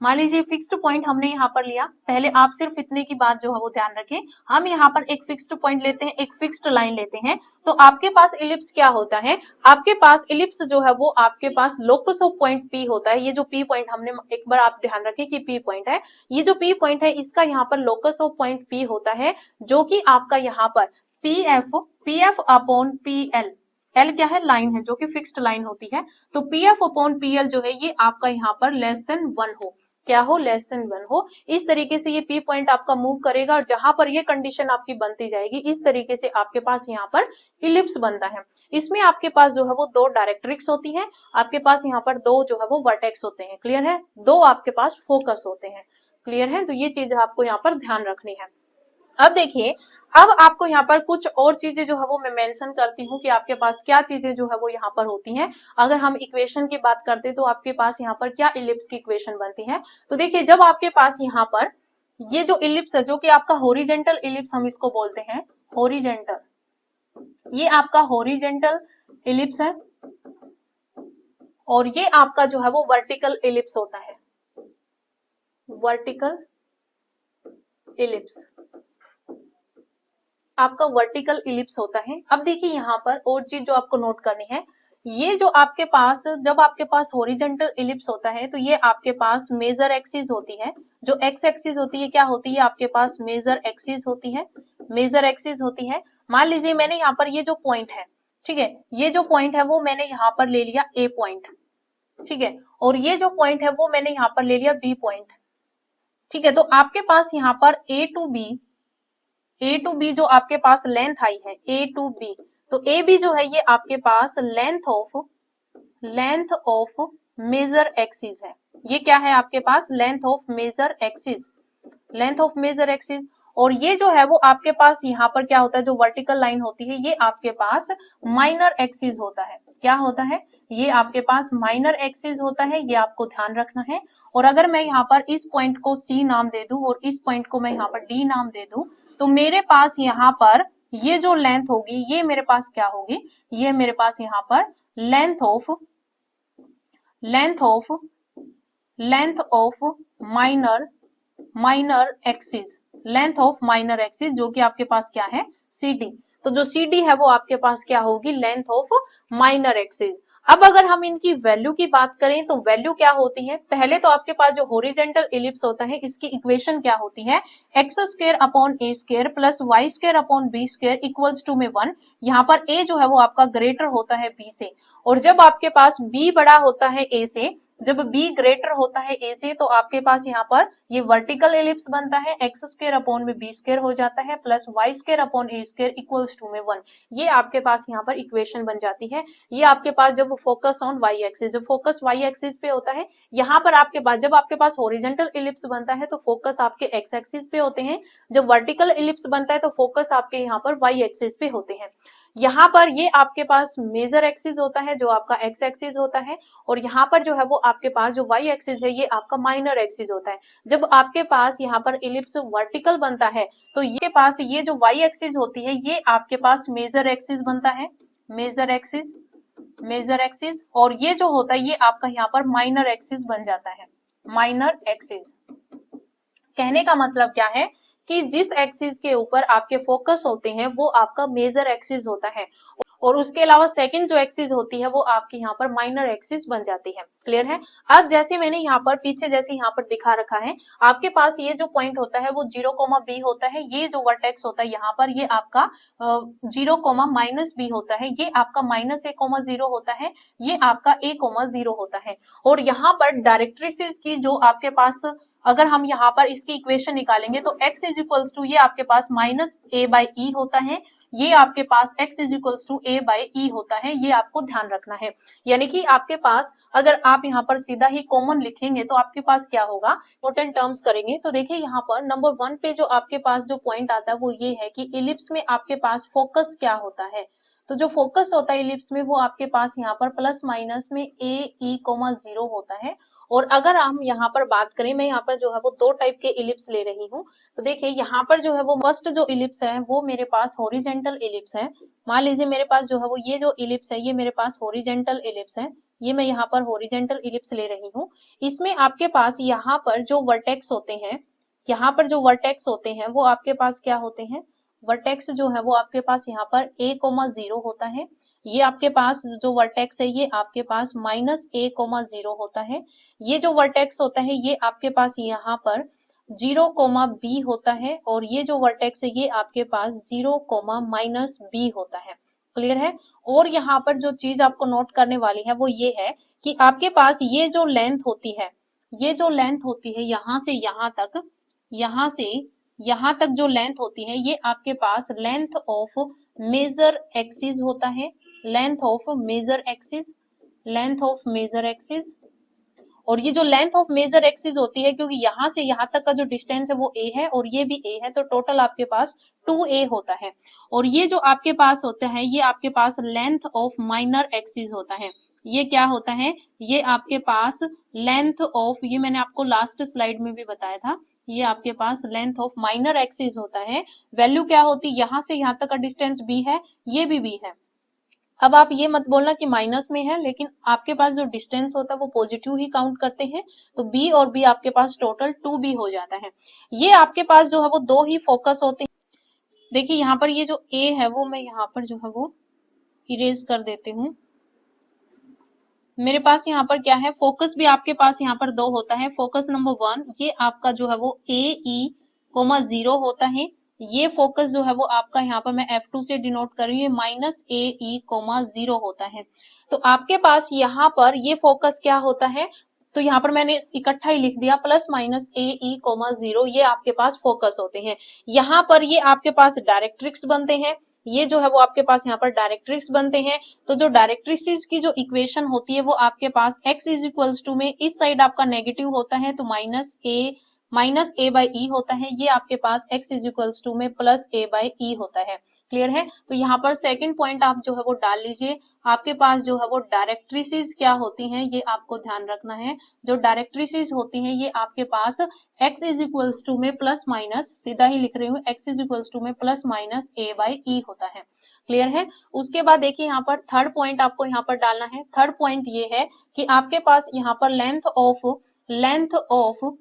मान लीजिए फिक्स्ड पॉइंट हमने यहाँ पर लिया, पहले आप सिर्फ इतने की बात जो है वो ध्यान रखें, हम यहाँ पर एक फिक्स्ड पॉइंट लेते हैं, एक फिक्स्ड लाइन लेते हैं। तो आपके पास इलिप्स क्या होता है, आपके पास इलिप्स जो है वो आपके पास लोकस ऑफ पॉइंट P होता है। ये जो P पॉइंट हमने, एक बार आप ध्यान रखें कि P पॉइंट है, ये जो P पॉइंट है इसका यहाँ पर लोकस ऑफ पॉइंट P होता है, जो कि आपका यहाँ पर PF अपॉन PL, L क्या है, लाइन है जो कि फिक्स्ड लाइन होती है। तो PF अपॉन PL जो है ये आपका यहाँ पर <<1 हो, क्या हो, <<1 हो। इस तरीके से ये P पॉइंट आपका मूव करेगा और जहां पर ये कंडीशन आपकी बनती जाएगी, इस तरीके से आपके पास यहाँ पर इलिप्स बनता है। इसमें आपके पास जो है वो 2 डायरेक्ट्रिक्स होती है, आपके पास यहाँ पर 2 जो है वो वर्टेक्स होते हैं। क्लियर है। 2 आपके पास फोकस होते हैं। क्लियर है। तो ये चीज आपको यहाँ पर ध्यान रखनी है। अब देखिए, अब आपको यहाँ पर कुछ और चीजें जो है वो मैं मेंशन करती हूँ कि आपके पास क्या चीजें जो है वो यहाँ पर होती हैं। अगर हम इक्वेशन की बात करते हैं तो आपके पास यहाँ पर क्या इलिप्स की इक्वेशन बनती है। तो देखिए जब आपके पास यहाँ पर ये जो इलिप्स है, जो कि आपका होरिजेंटल इलिप्स हम इसको बोलते हैं, होरिजेंटल, ये आपका होरिजेंटल इलिप्स है, और ये आपका जो है वो वर्टिकल इलिप्स होता है, वर्टिकल इलिप्स आपका वर्टिकल इलिप्स होता है। अब देखिए यहाँ पर और चीज जो आपको नोट करनी है, ये जो आपके पास, जब आपके पास हॉरिजॉन्टल इलिप्स होता है तो ये आपके पास मेजर एक्सिस होती है। जो एक्स एक्सिस होती है क्या होती है, आपके पास मेजर एक्सिस होती है, मेजर एक्सिस होती है। मान लीजिए मैंने यहाँ पर ये जो पॉइंट है, ठीक है, ये जो पॉइंट है वो मैंने यहाँ पर ले लिया A पॉइंट, ठीक है, और ये जो पॉइंट है वो मैंने यहाँ पर ले लिया B पॉइंट, ठीक है। तो आपके पास यहाँ पर A टू बी जो आपके पास लेंथ आई है A टू B, तो ए बी जो है ये आपके पास लेंथ ऑफ मेजर एक्सिस है। ये क्या है आपके पास, length of major axis, length of major axis. और ये जो है वो आपके पास यहाँ पर क्या होता है, जो वर्टिकल लाइन होती है ये आपके पास माइनर एक्सिस होता है। क्या होता है, ये आपके पास माइनर एक्सिस होता है, ये आपको ध्यान रखना है। और अगर मैं यहाँ पर इस पॉइंट को C नाम दे दूं और इस पॉइंट को मैं यहाँ पर D नाम दे दूं, तो मेरे पास यहाँ पर ये जो लेंथ होगी ये मेरे पास क्या होगी, ये मेरे पास यहाँ पर length of minor minor axis, length of minor axis, जो कि आपके पास क्या है, CD। तो जो CD है वो आपके पास क्या होगी, लेंथ ऑफ माइनर एक्सिस। अब अगर हम इनकी वैल्यू की बात करें तो वैल्यू क्या होती है, पहले तो आपके पास जो हॉरिजेंटल इलिप्स होता है इसकी इक्वेशन क्या होती है, x square upon a square plus y square upon b square equals to में 1। यहाँ पर ए जो है वो आपका ग्रेटर होता है बी से, और जब आपके पास बी बड़ा होता है ए से, जब बी ग्रेटर होता है ए से, तो आपके पास यहाँ पर ये वर्टिकल एलिप्स बनता है, एक्स स्क्वायर अपॉन में बी स्क्वायर हो जाता है plus y square upon a square equals to में 1। ये आपके पास यहाँ पर इक्वेशन बन जाती है। ये आपके पास जब फोकस ऑन वाई एक्सिस, जब फोकस वाई एक्सिस पे होता है, यहाँ पर आपके पास जब आपके पास हॉरिजॉन्टल एलिप्स बनता है तो फोकस आपके एक्स एक्सिस पे होते हैं, जब वर्टिकल एलिप्स बनता है तो फोकस आपके यहाँ पर वाई एक्सिस पे होते हैं। यहाँ पर ये आपके पास मेजर एक्सिस होता है जो आपका एक्स एक्सिस होता है, और यहाँ पर जो है वो आपके पास जो वाई एक्सिस है ये आपका माइनर एक्सिस होता है। जब आपके पास यहाँ पर इलिप्स वर्टिकल बनता है तो ये पास ये जो वाई एक्सिस होती है ये आपके पास मेजर एक्सिस बनता है, मेजर एक्सिस, मेजर एक्सिस, और ये जो होता है ये आपका यहाँ पर माइनर एक्सिस बन जाता है, माइनर एक्सिस। कहने का मतलब क्या है कि जिस एक्सिस के ऊपर आपके फोकस होते हैं वो आपका मेजर एक्सिस होता है, और उसके अलावा सेकंड जो एक्सिस होती है वो आपके यहाँ पर माइनर एक्सिस बन जाती है। क्लियर है। अब जैसे मैंने यहाँ पर पीछे जैसे यहाँ पर दिखा रखा है, आपके पास ये जो पॉइंट होता है वो 0,b होता है, ये जो वर्टेक्स होता है यहाँ पर ये आपका 0,-b होता है, ये आपका -a,0 होता है, ये आपका a,0 होता है। और यहाँ पर डायरेक्ट्रिसेस की जो आपके पास अगर हम यहाँ पर इसकी इक्वेशन निकालेंगे तो x इज इक्वल्स टू ये आपके पास -a/e होता है, ये आपके पास x is equals to a/e होता है, ये आपको ध्यान रखना है। यानी कि आपके पास अगर आप यहाँ पर सीधा ही कॉमन लिखेंगे तो आपके पास क्या होगा, इंपॉर्टेंट टर्म्स करेंगे तो देखिए यहाँ पर नंबर 1 पे जो आपके पास जो पॉइंट आता है वो ये है कि इलिप्स में आपके पास फोकस क्या होता है। तो जो फोकस होता है इलिप्स में वो आपके पास यहाँ पर प्लस माइनस में a,e,0 होता है। और अगर हम यहाँ पर बात करें, मैं यहाँ पर जो है वो 2 टाइप के इलिप्स ले रही हूँ, तो देखिए यहाँ पर जो है वो फर्स्ट जो इलिप्स है वो मेरे पास हॉरिजेंटल इलिप्स है। मान लीजिए मेरे पास जो है वो ये जो इलिप्स है ये मेरे पास हॉरिजेंटल इलिप्स है, ये मैं यहाँ पर हॉरिजेंटल इलिप्स ले रही हूँ। इसमें आपके पास यहाँ पर जो वर्टेक्स होते हैं, यहाँ पर जो वर्टेक्स होते हैं वो आपके पास क्या होते हैं, वर्टेक्स जो है वो आपके पास यहाँ पर a,0 होता है, ये आपके पास जो वर्टेक्स है ये आपके पास -a,0 होता है, ये जो वर्टेक्स होता है ये आपके पास यहाँ पर 0,b होता है, और ये जो वर्टेक्स है ये आपके पास 0,-b होता है। क्लियर है। और यहाँ पर जो चीज आपको नोट करने वाली है वो ये है कि आपके पास ये जो लेंथ होती है, ये जो लेंथ होती है यहाँ से यहाँ तक, यहाँ से यहाँ तक जो लेंथ होती है ये आपके पास लेंथ ऑफ मेजर एक्सिस होता है, length of major axis, length of major axis. और ये जो लेंथ ऑफ मेजर एक्सिस होती है, क्योंकि यहाँ से यहाँ तक का जो डिस्टेंस है वो a है और ये भी a है, तो टोटल आपके पास 2a होता है। और ये जो आपके पास होता है ये आपके पास लेंथ ऑफ माइनर एक्सिस होता है, ये क्या होता है, ये आपके पास लेंथ ऑफ, ये मैंने आपको लास्ट स्लाइड में भी बताया था, ये आपके पास लेंथ ऑफ माइनर एक्सिस होता है। वैल्यू क्या होती है, यहाँ से यहाँ तक का डिस्टेंस b है, ये भी b है। अब आप ये मत बोलना कि माइनस में है, लेकिन आपके पास जो डिस्टेंस होता है वो पॉजिटिव ही काउंट करते हैं, तो b और b आपके पास टोटल 2b हो जाता है। ये आपके पास जो है वो 2 ही फोकस होते हैं। देखिए यहाँ पर ये जो a है वो मैं यहाँ पर जो है वो इरेज कर देती हूँ। मेरे पास यहाँ पर क्या है, फोकस भी आपके पास यहाँ पर 2 होता है। फोकस नंबर 1 ये आपका जो है वो a,e,0 होता है, ये फोकस जो है वो आपका यहाँ पर मैं F2 से डिनोट कर रही हूँ, -a,e,0 होता है। तो आपके पास यहाँ पर ये फोकस क्या होता है, तो यहाँ पर मैंने इकट्ठा ही लिख दिया +-a,e,0, ये आपके पास फोकस होते हैं। यहाँ पर ये आपके पास डायरेक्ट्रिक्स बनते हैं, ये जो है वो आपके पास यहाँ पर डायरेक्ट्रिक्स बनते हैं। तो जो डायरेक्ट्रिक्स की जो इक्वेशन होती है वो आपके पास x इज इक्वल्स टू में इस साइड आपका नेगेटिव होता है तो -a/e होता है, ये आपके पास x इज इक्वल्स टू में +a/e होता है। क्लियर है। तो यहाँ पर सेकंड पॉइंट आप जो है वो डाल लीजिए, आपके पास जो है वो डायरेक्ट्रिसेस क्या होती हैं ये आपको ध्यान रखना है। जो डायरेक्ट्रिसेस होती हैं ये आपके पास x इज इक्वल्स टू में प्लस माइनस, सीधा ही लिख रही हूँ, x इज इक्वल्स टू में +-a/e होता है। क्लियर है। उसके बाद देखिए यहाँ पर थर्ड पॉइंट आपको यहाँ पर डालना है। थर्ड पॉइंट ये है कि आपके पास यहाँ पर length of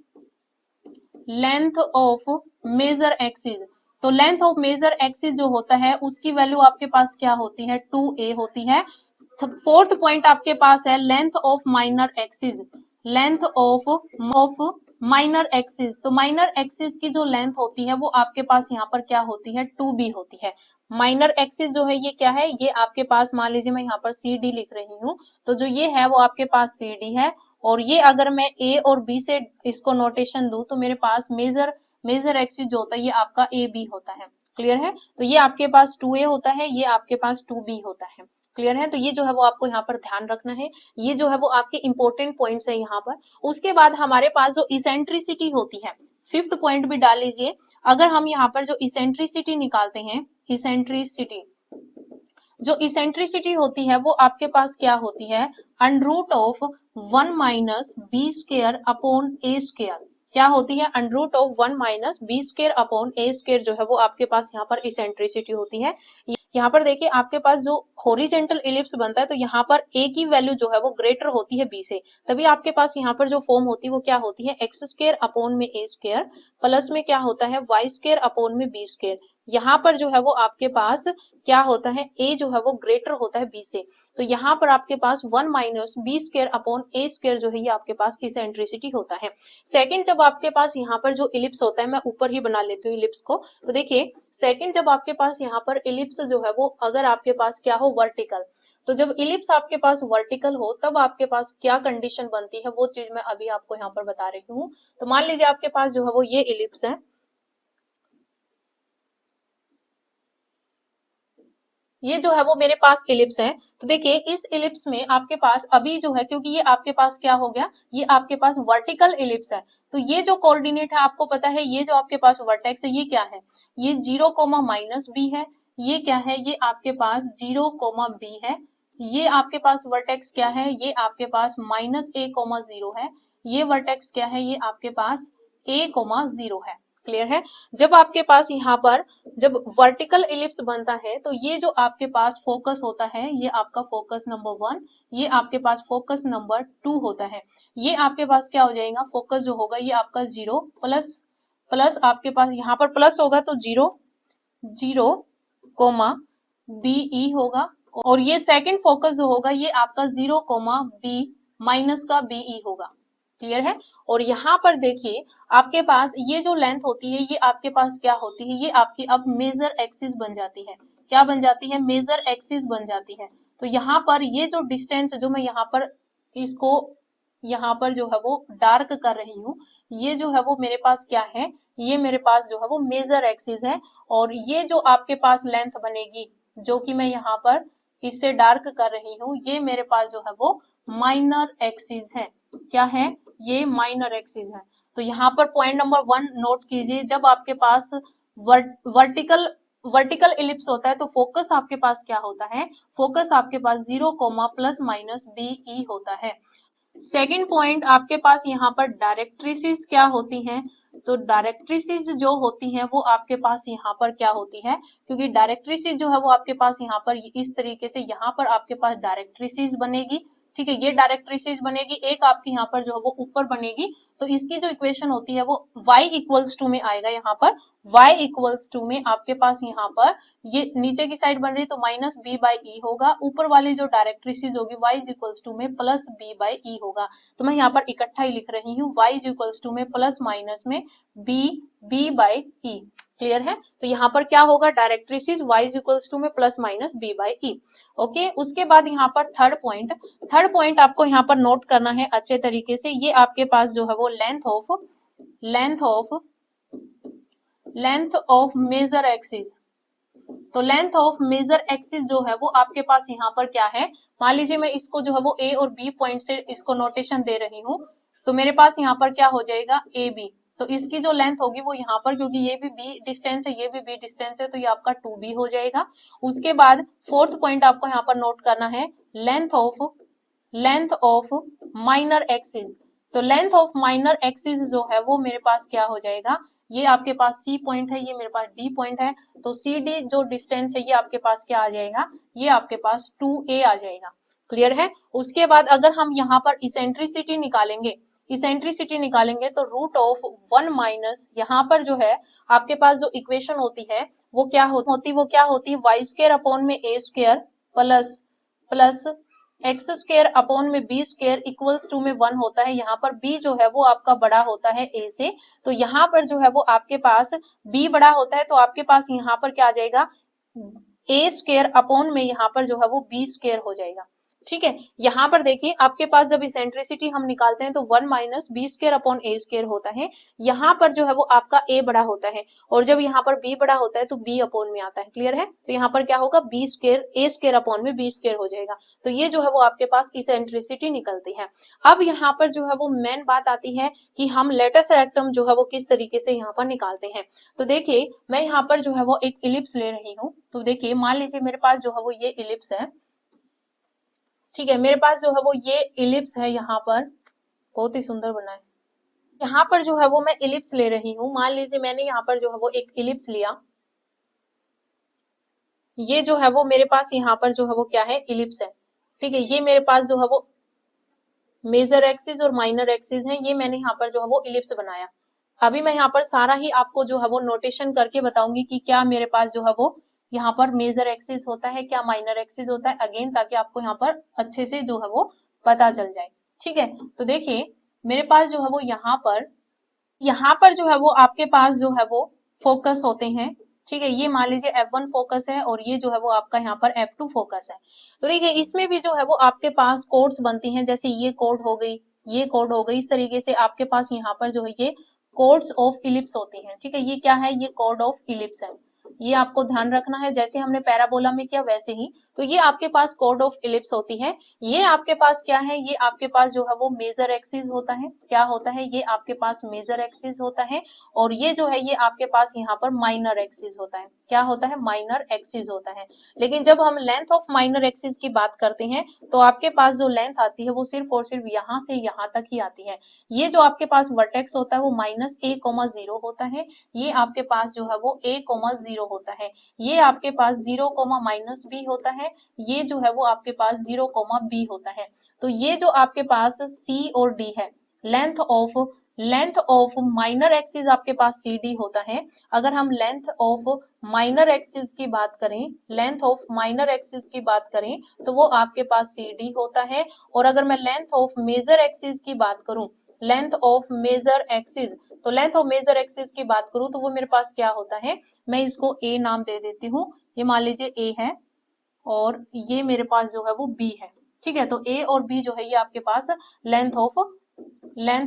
length of major axis. तो लेंथ ऑफ मेजर एक्सिस जो होता है उसकी वैल्यू आपके पास क्या होती है, 2a होती है। फोर्थ पॉइंट आपके पास है length of minor axis. Length of minor axis, तो माइनर एक्सिस की जो लेंथ होती है वो आपके पास यहाँ पर क्या होती है, 2b होती है। माइनर एक्सिस जो है ये क्या है, ये आपके पास मान लीजिए मैं यहाँ पर CD लिख रही हूँ, तो जो ये है वो आपके पास CD है, और ये अगर मैं A और B से इसको नोटेशन दूं तो मेरे पास मेजर एक्सिस जो होता है ये आपका AB होता है। क्लियर है, तो ये आपके पास 2A होता है, ये आपके पास 2B होता है। क्लियर है, तो ये जो है वो आपको यहाँ पर ध्यान रखना है, ये जो है वो आपके इंपॉर्टेंट पॉइंट्स है यहाँ पर। उसके बाद हमारे पास जो इसेंट्रिसिटी होती है, फिफ्थ पॉइंट भी डाल लीजिए। अगर हम यहाँ पर जो इसेंट्रिसिटी निकालते हैं, इसेंट्रिसिटी, जो इसेंट्रिसिटी होती है वो आपके पास क्या होती है, under root of 1 minus b square upon a square. क्या होती है, under root of 1 minus b square upon a square जो है वो आपके पास यहाँ पर इसेंट्रिसिटी होती है। यहाँ पर देखिए आपके पास जो हॉरिजेंटल इलिप्स बनता है तो यहाँ पर ए की वैल्यू जो है वो ग्रेटर होती है बी से, तभी आपके पास यहाँ पर जो फॉर्म होती है वो क्या होती है, एक्स स्क्वायर अपॉन में ए स्क्वायर प्लस में क्या होता है, वाई स्क्वायर अपॉन में बी स्क्वायर। यहाँ पर जो है वो आपके पास क्या होता है, ए जो है वो ग्रेटर होता है बी से, तो यहाँ पर आपके पास 1 minus b square upon a square जो है ये आपके पास इसेंट्रिसिटी होता है। सेकंड, जब आपके पास यहाँ पर जो इलिप्स होता है, मैं ऊपर ही बना लेती हूँ इलिप्स को, तो देखिए सेकंड जब आपके पास यहाँ पर इलिप्स जो है वो अगर आपके पास क्या हो, वर्टिकल, तो जब इलिप्स आपके पास वर्टिकल हो तब आपके पास क्या कंडीशन बनती है वो चीज मैं अभी आपको यहाँ पर बता रही हूँ। तो मान लीजिए आपके पास जो है वो ये इलिप्स है, ये जो है वो मेरे पास इलिप्स है, तो देखिए इस इलिप्स में आपके पास अभी जो है, क्योंकि ये आपके पास क्या हो गया, ये आपके पास वर्टिकल इलिप्स है, तो ये जो कोऑर्डिनेट है आपको पता है, ये जो आपके पास वर्टेक्स है ये क्या है, ये 0 माइनस बी है, ये क्या है, ये आपके पास 0 बी है, ये आपके पास वर्टेक्स क्या है, ये आपके पास -a 0 है, ये वर्टेक्स क्या है, ये आपके पास a 0 है। क्लियर है, जब आपके पास यहाँ पर जब वर्टिकल इलिप्स बनता है तो ये जो आपके पास फोकस होता है ये आपका फोकस नंबर 1, ये आपके पास फोकस नंबर 2 होता है, ये आपके पास क्या हो जाएगा, फोकस जो होगा ये आपका 0 प्लस प्लस आपके पास यहाँ पर प्लस होगा तो 0 बी होगा, और ये सेकंड फोकस जो होगा ये आपका 0 बी माइनस का बी होगा। क्लियर है, और यहाँ पर देखिए आपके पास ये जो लेंथ होती है ये आपके पास क्या होती है, ये आपकी अब मेजर एक्सिस बन जाती है। क्या बन जाती है, मेजर एक्सिस बन जाती है। तो यहाँ पर ये जो डिस्टेंस जो मैं यहाँ पर इसको यहाँ पर जो है वो डार्क कर रही हूँ, ये जो है वो मेरे पास क्या है, ये मेरे पास जो है वो मेजर एक्सिस है, और ये जो आपके पास लेंथ बनेगी जो कि मैं यहाँ पर इससे डार्क कर रही हूँ, ये मेरे पास जो है वो माइनर एक्सिस है। क्या है, ये माइनर एक्सिस है। तो यहाँ पर पॉइंट नंबर 1 नोट कीजिए, जब आपके पास वर्टिकल इलिप्स होता है तो फोकस आपके पास क्या होता है, फोकस आपके पास 0 प्लस माइनस बी होता है। सेकंड पॉइंट आपके पास यहाँ पर डायरेक्ट्रिसेस क्या होती हैं, तो डायरेक्ट्रिसेस जो होती हैं वो आपके पास यहाँ पर क्या होती है, क्योंकि डायरेक्ट्रिसेस जो है वो आपके पास यहाँ पर इस तरीके से यहाँ पर आपके पास डायरेक्ट्रिसेस बनेगी, ठीक है, ये डायरेक्ट्रिसेस बनेगी, एक आपकी यहाँ पर जो है वो ऊपर बनेगी, तो इसकी जो इक्वेशन होती है वो y इक्वल्स टू में आएगा, यहाँ पर y इक्वल्स टू में आपके पास यहाँ पर ये नीचे की साइड बन रही तो माइनस बी बाई ई होगा, ऊपर वाली जो डायरेक्ट्रिसेस होगी y इक्वल्स टू में प्लस बी बाई ई होगा। तो मैं यहाँ पर इकट्ठा ही लिख रही हूँ, y इक्वल्स टू में प्लस माइनस में बी बाई ई। क्लियर है, तो यहाँ पर क्या होगा, डायरेक्ट्रिसेस y इक्वल्स टू में plus minus b by e. Okay, उसके बाद यहाँ पर थर्ड पॉइंट आपको यहाँ पर नोट करना है अच्छे तरीके से, ये आपके पास जो है वो लेंथ ऑफ मेजर एक्सिस। तो लेंथ ऑफ मेजर एक्सिस जो है वो आपके पास यहाँ पर क्या है, मान लीजिए मैं इसको जो है वो ए और बी पॉइंट से इसको नोटेशन दे रही हूँ, तो मेरे पास यहाँ पर क्या हो जाएगा, ए बी, तो इसकी जो लेंथ होगी वो यहाँ पर, क्योंकि ये भी बी डिस्टेंस है ये भी बी डिस्टेंस है, तो ये आपका 2b हो जाएगा। उसके बाद फोर्थ पॉइंट आपको यहाँ पर नोट करना है, लेंथ ऑफ माइनर एक्सिस। तो लेंथ ऑफ माइनर एक्सिस जो है वो मेरे पास क्या हो जाएगा, ये आपके पास C पॉइंट है, ये मेरे पास D पॉइंट है, तो CD जो डिस्टेंस है ये आपके पास क्या आ जाएगा, ये आपके पास 2a आ जाएगा। क्लियर है, उसके बाद अगर हम यहाँ पर इसेंट्रिसिटी निकालेंगे, इसेंट्रिसिटी निकालेंगे तो रूट ऑफ 1 माइनस यहाँ पर जो है आपके पास जो इक्वेशन होती है वो क्या होती है वाई स्क्वायर अपॉन में a square plus plus x square upon में बी स्क्वायर इक्वल्स टू में 1 होता है। यहाँ पर बी जो है वो आपका बड़ा होता है ए से, तो यहाँ पर जो है वो आपके पास बी बड़ा होता है, तो आपके पास यहाँ पर क्या आ जाएगा ए स्क्वायर अपॉन में यहाँ पर जो है वो बी स्क्वायर हो जाएगा। ठीक है, यहाँ पर देखिए आपके पास जब इसेंट्रिसिटी हम निकालते हैं तो 1 minus b square upon a square होता है। यहाँ पर जो है वो आपका ए बड़ा होता है और जब यहाँ पर बी बड़ा होता है तो बी अपॉन में आता है। क्लियर है, तो यहाँ पर क्या होगा बी स्क्वायर ए स्क्वायर अपॉन में बी स्क्वायर हो जाएगा। तो ये जो है वो आपके पास इसेंट्रिसिटी निकलती है। अब यहाँ पर जो है वो मेन बात आती है कि हम लेटस रेक्टम जो है वो किस तरीके से यहाँ पर निकालते हैं। तो देखिए मैं यहाँ पर जो है वो एक इलिप्स ले रही हूँ। तो देखिए मान लीजिए मेरे पास जो है वो ये इलिप्स है। ठीक है, मेरे पास जो है वो ये इलिप्स है, यहाँ पर बहुत ही सुंदर बना है। यहाँ पर जो है वो मैं इलिप्स ले रही हूँ। मान लीजिए मैंने यहाँ पर जो है वो एक इलिप्स लिया। ये जो है वो मेरे पास यहाँ पर जो है वो क्या है इलिप्स है। ठीक है, ये मेरे पास जो है वो मेजर एक्सिस और माइनर एक्सिस है। ये मैंने यहाँ पर जो है वो इलिप्स बनाया। अभी मैं यहाँ पर सारा ही आपको जो है वो नोटेशन करके बताऊंगी कि क्या मेरे पास जो है वो यहाँ पर मेजर एक्सिस होता है, क्या माइनर एक्सिस होता है, अगेन ताकि आपको यहाँ पर अच्छे से जो है वो पता चल जाए। ठीक है, तो देखिए मेरे पास जो है वो यहाँ पर जो है वो आपके पास जो है वो फोकस होते हैं। ठीक है, ये मान लीजिए F1 फोकस है और ये जो है वो आपका यहाँ पर F2 फोकस है। तो देखिए इसमें भी जो है वो आपके पास कोड्स बनती हैं, जैसे ये कोड हो गई, ये कोड हो गई। इस तरीके से आपके पास यहाँ पर जो है ये कोड्स ऑफ इलिप्स होती हैं। ठीक है, ये क्या है, ये कोड ऑफ इलिप्स है। ये आपको ध्यान रखना है, जैसे हमने पैराबोला में किया वैसे ही। तो ये आपके पास कोड ऑफ इलिप्स होती है। ये आपके पास क्या है, ये आपके पास जो है वो मेजर एक्सिस होता है। क्या होता है, ये आपके पास मेजर एक्सिस होता है। और ये जो है ये आपके पास यहाँ पर माइनर एक्सिस होता है। क्या होता है, माइनर एक्सिस होता है। लेकिन जब हम लेंथ ऑफ माइनर एक्सिस की बात करते हैं तो आपके पास जो लेंथ आती है वो सिर्फ और सिर्फ यहाँ से यहाँ तक ही आती है। ये जो आपके पास वर्टेक्स होता है वो -a,0 होता है। ये आपके पास जो है वो a,0 होता है। ये आपके पास 0, -b होता है। ये जो है वो आपके पास 0, b होता है। तो ये जो आपके पास c और d है, लेंथ ऑफ माइनर एक्सिस आपके पास CD होता है। अगर हम लेंथ ऑफ माइनर एक्सिस की बात करें, तो वो आपके पास CD होता है। और अगर मैं लेंथ ऑफ मेजर एक्सिस की बात करूं, लेंथ ऑफ मेजर एक्सिस की बात करूं तो वो मेरे पास क्या होता है, मैं इसको A नाम दे देती हूँ। ये मान लीजिए A है और ये मेरे पास जो है वो B है। ठीक है, तो A और B जो है ये आपके पास लेंथ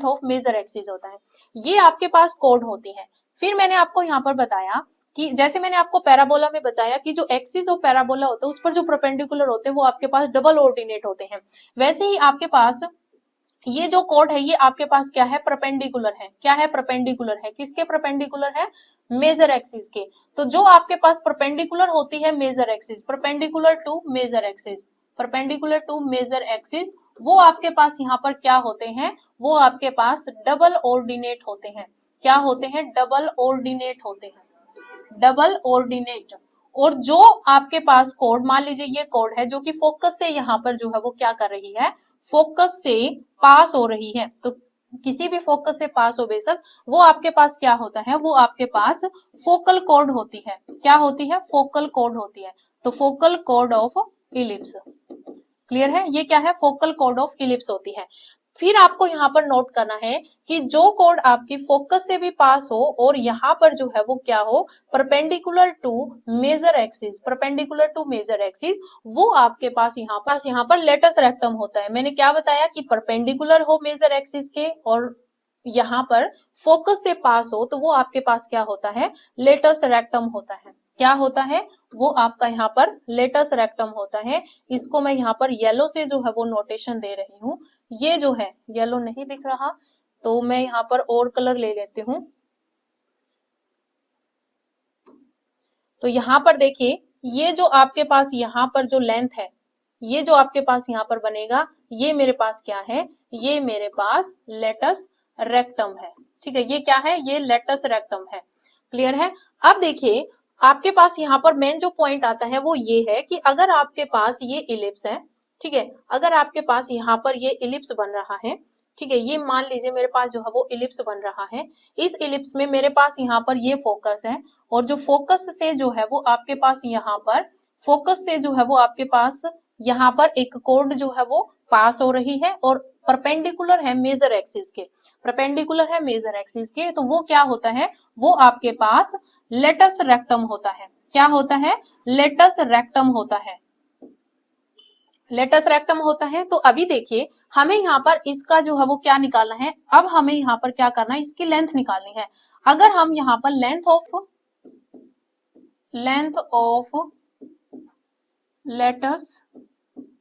ऑफ मेजर एक्सिस होता है। ये आपके पास कोड होती है। फिर मैंने आपको यहाँ पर बताया कि जैसे मैंने आपको पैराबोला में बताया कि जो एक्सिस ऑफ पैराबोला होता है उस पर जो परपेंडिकुलर होते हैं वो आपके पास डबल ऑर्डिनेट होते हैं। वैसे ही आपके पास ये जो कोड है ये आपके पास क्या है, परपेंडिकुलर है। क्या है, परपेंडिकुलर है। किसके परपेंडिकुलर है, मेजर एक्सिस के। तो जो आपके पास परपेंडिकुलर होती है major axis, perpendicular to major axis, वो आपके पास यहाँ पर क्या होते हैं, वो आपके पास डबल ऑर्डिनेट होते हैं। क्या होते हैं, डबल ऑर्डिनेट होते हैं, डबल ऑर्डिनेट। और जो आपके पास कोड, मान लीजिए ये कोड है जो कि फोकस से यहाँ पर जो है वो क्या कर रही है, फोकस से पास हो रही है। तो किसी भी फोकस से पास हो बेशक, वो आपके पास क्या होता है, वो आपके पास फोकल कोड होती है। क्या होती है, फोकल कोड होती है। तो focal code of ellipse, clear है, ये क्या है, फोकल कोड ऑफ इलिप्स होती है। फिर आपको यहाँ पर नोट करना है कि जो कोड आपकी फोकस से भी पास हो और यहाँ पर जो है वो क्या हो, परपेंडिकुलर टू मेजर एक्सिस, वो आपके पास यहाँ पर लेटस रेक्टम होता है। मैंने क्या बताया कि परपेंडिकुलर हो मेजर एक्सिस के और यहाँ पर फोकस से पास हो तो वो आपके पास क्या होता है, लेटस रेक्टम होता है। क्या होता है, वो आपका यहाँ पर लेटस रेक्टम होता है। इसको मैं यहाँ पर येलो से जो है वो नोटेशन दे रही हूँ। ये जो है येलो नहीं दिख रहा तो मैं यहाँ पर और कलर ले लेती हूँ। तो यहाँ पर देखिए ये जो आपके पास यहाँ पर जो लेंथ है, ये जो आपके पास यहाँ पर बनेगा, ये मेरे पास क्या है, ये मेरे पास लेटस रेक्टम है। ठीक है, ये क्या है, ये लेटस रेक्टम है। क्लियर है। अब देखिए आपके पास यहाँ पर मेन जो पॉइंट आता है वो ये है कि अगर आपके पास ये इलिप्स है, ठीक है, अगर आपके पास यहाँ पर ये इलिप्स बन रहा है ठीक है, ये मान लीजिए मेरे पास जो है वो इलिप्स बन रहा है। इस इलिप्स में मेरे पास यहाँ पर ये फोकस है, और जो फोकस से जो है वो आपके पास यहाँ पर, फोकस से जो है वो आपके पास यहाँ पर एक कोड जो है वो पास हो रही है, और परपेंडिकुलर है मेजर एक्सिस के, परपेंडिकुलर है मेजर एक्सिस के। तो वो क्या होता है, वो आपके पास लेटस रेक्टम होता है। क्या होता है, लेटस रेक्टम होता है, लेटस रेक्टम होता है। तो अभी देखिए हमें यहाँ पर इसका जो है वो क्या निकालना है, अब हमें यहाँ पर क्या करना है, इसकी लेंथ निकालनी है। अगर हम यहाँ पर लेंथ ऑफ लेटस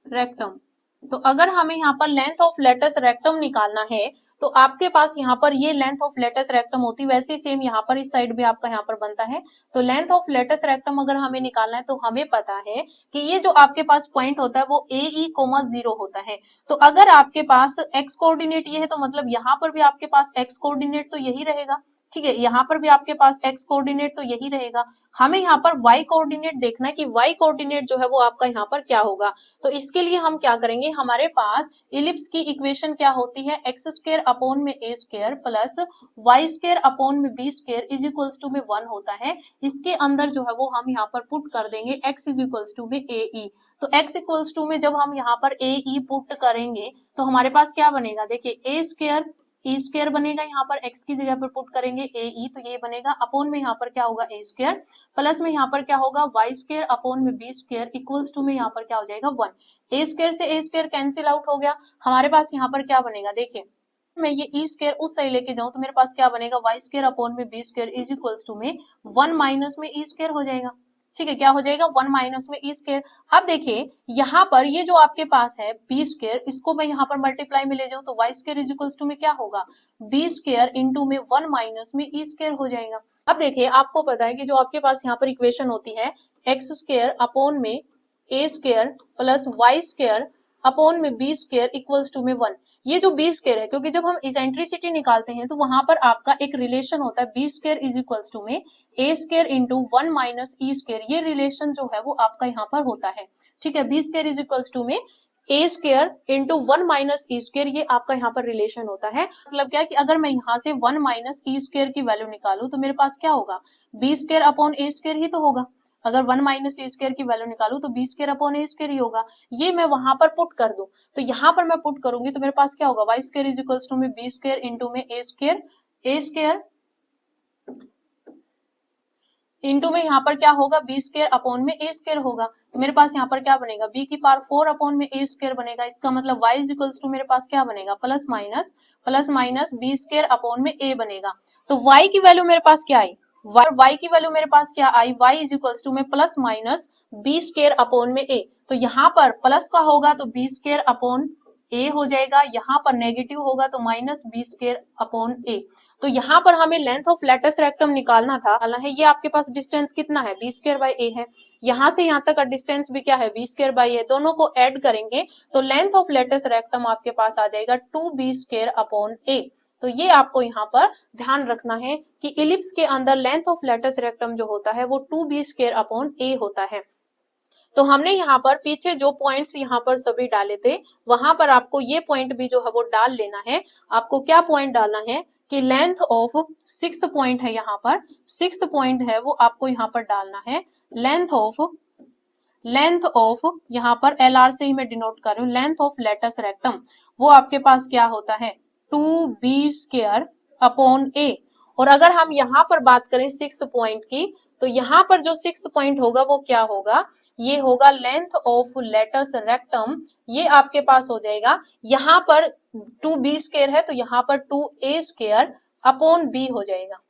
रेक्टम, तो अगर हमें यहाँ पर लेंथ ऑफ लेटस रेक्टम निकालना है, तो आपके पास यहाँ पर ये लेंथ ऑफ लेटस रेक्टम होती है, वैसे सेम यहाँ पर इस साइड भी आपका यहाँ पर बनता है। तो लेंथ ऑफ लेटस रेक्टम अगर हमें निकालना है, तो हमें पता है कि ये जो आपके पास पॉइंट होता है वो AE, 0 होता है। तो अगर आपके पास x कोऑर्डिनेट ये है, तो मतलब यहाँ पर भी आपके पास x कोऑर्डिनेट तो यही रहेगा। ठीक है, यहाँ पर भी आपके पास x कोऑर्डिनेट तो यही रहेगा। हमें यहाँ पर y कोऑर्डिनेट देखना है कि y कोऑर्डिनेट जो है वो आपका यहाँ पर क्या होगा। तो इसके लिए हम क्या करेंगे, हमारे पास इलिप्स की इक्वेशन क्या होती है, एक्स स्क्वायर अपॉन में a square plus y square upon में b square is equals to में 1 होता है। इसके अंदर जो है वो हम यहाँ पर पुट कर देंगे x इज इक्वल्स टू में ae। तो x इक्वल्स टू में जब हम यहाँ पर ae पुट करेंगे, तो हमारे पास क्या बनेगा, देखिए a स्क्वायर ई स्क्वायर बनेगा, यहाँ पर x की जगह पर पुट करेंगे AE, तो ये बनेगा अपॉन में यहाँ पर क्या होगा a स्क्वायर, प्लस में यहाँ पर क्या होगा y स्क्वायर अपॉन में b स्क्वायर इक्वल्स टू में यहाँ पर क्या हो जाएगा 1। a स्क्वायर से a स्क्वायर कैंसिल आउट हो गया, हमारे पास यहाँ पर क्या बनेगा, देखिए मैं ये ई स्क्वायर उस साइड लेके जाऊं तो मेरे पास क्या बनेगा, y स्क्वायर अपॉन में b square is equals to में 1 माइनस में ई स्क्वायर हो जाएगा। ठीक है, क्या हो जाएगा, 1 माइनस में ई स्क्वायर। अब देखिए यहाँ पर ये जो आपके पास है बी स्क्वायर, इसको मैं यहाँ पर मल्टीप्लाई में ले जाऊं तो y square is equals to में क्या होगा, बी स्क्वायर इंटू में 1 माइनस में ई स्क्वायर हो जाएगा। अब देखिए आपको पता है कि जो आपके पास यहाँ पर इक्वेशन होती है एक्स स्क्वायर अपॉन में a square plus y square upon में बी स्क्वायर इक्वल्स टू में 1, ये जो बी स्क्वायर है, क्योंकि जब हम इसेंट्रिसिटी निकालते हैं तो वहां पर आपका एक रिलेशन होता है b square is equals to में a square into 1 minus e square, ये रिलेशन जो है वो आपका यहाँ पर होता है। ठीक है, b square is equals to में a square into 1 minus e square, ये आपका यहाँ पर रिलेशन होता है। मतलब क्या कि अगर मैं यहाँ से 1 माइनस ई स्क्वायर की वैल्यू निकालू तो मेरे पास क्या होगा, B square upon a square ही तो होगा। अगर 1 माइनस ए स्क्वायर की वैल्यू निकालू तो B square upon a square ही होगा। ये मैं वहां पर पुट कर दूं, तो यहाँ पर मैं पुट करूंगी तो मेरे पास क्या होगा, y square is equals to में बी स्क्वायर इंटू में ए स्क्वायर इंटू में यहाँ पर क्या होगा, बी स्क्वायर अपॉन में ए स्क्वायर होगा। तो मेरे पास यहाँ पर क्या बनेगा, बी की पावर 4 अपॉन में ए स्क्वायर बनेगा। इसका मतलब y इज इक्वल्स टू मेरे पास क्या बनेगा, plus minus b square upon में a बनेगा। तो y की वैल्यू मेरे पास क्या आई, y की वैल्यू मेरे पास क्या आई, y इज इक्वल्स टू में plus minus b square upon में a। तो यहाँ पर प्लस का होगा तो बी स्क्वायर अपॉन a हो जाएगा, यहाँ पर नेगेटिव होगा तो minus b square upon a। तो यहाँ पर हमें लेंथ ऑफ लेटस रेक्टम निकालना था, ये आपके पास डिस्टेंस कितना है, बी स्क्वायर बाई ए है। यहाँ से यहाँ तक का डिस्टेंस भी क्या है, बी स्क्वायर बाई ए। दोनों को ऐड करेंगे तो लेंथ ऑफ लेटस रेक्टम आपके पास आ जाएगा 2b स्क्वायर अपॉन ए। तो ये आपको यहाँ पर ध्यान रखना है कि इलिप्स के अंदर लेंथ ऑफ लेटस रेक्टम जो होता है वो 2b स्क्वायर अपॉन ए होता है। तो हमने यहाँ पर पीछे जो पॉइंट्स यहाँ पर सभी डाले थे, वहां पर आपको ये पॉइंट भी जो है वो डाल लेना है। आपको क्या पॉइंट डालना है कि लेंथ ऑफ 6th पॉइंट है, यहाँ पर 6th पॉइंट है वो आपको यहाँ पर डालना है। लेंथ ऑफ यहाँ पर LR से ही मैं डिनोट कर रही हूँ, लेंथ ऑफ लेटस रेक्टम वो आपके पास क्या होता है, 2b स्क्वायर अपॉन ए। और अगर हम यहाँ पर बात करें 6th पॉइंट की, तो यहाँ पर जो 6th पॉइंट होगा वो क्या होगा, ये होगा लेंथ ऑफ लेटस रेक्टम। ये आपके पास हो जाएगा, यहाँ पर 2b स्क्वायर है तो यहाँ पर 2a स्क्वायर अपॉन b हो जाएगा।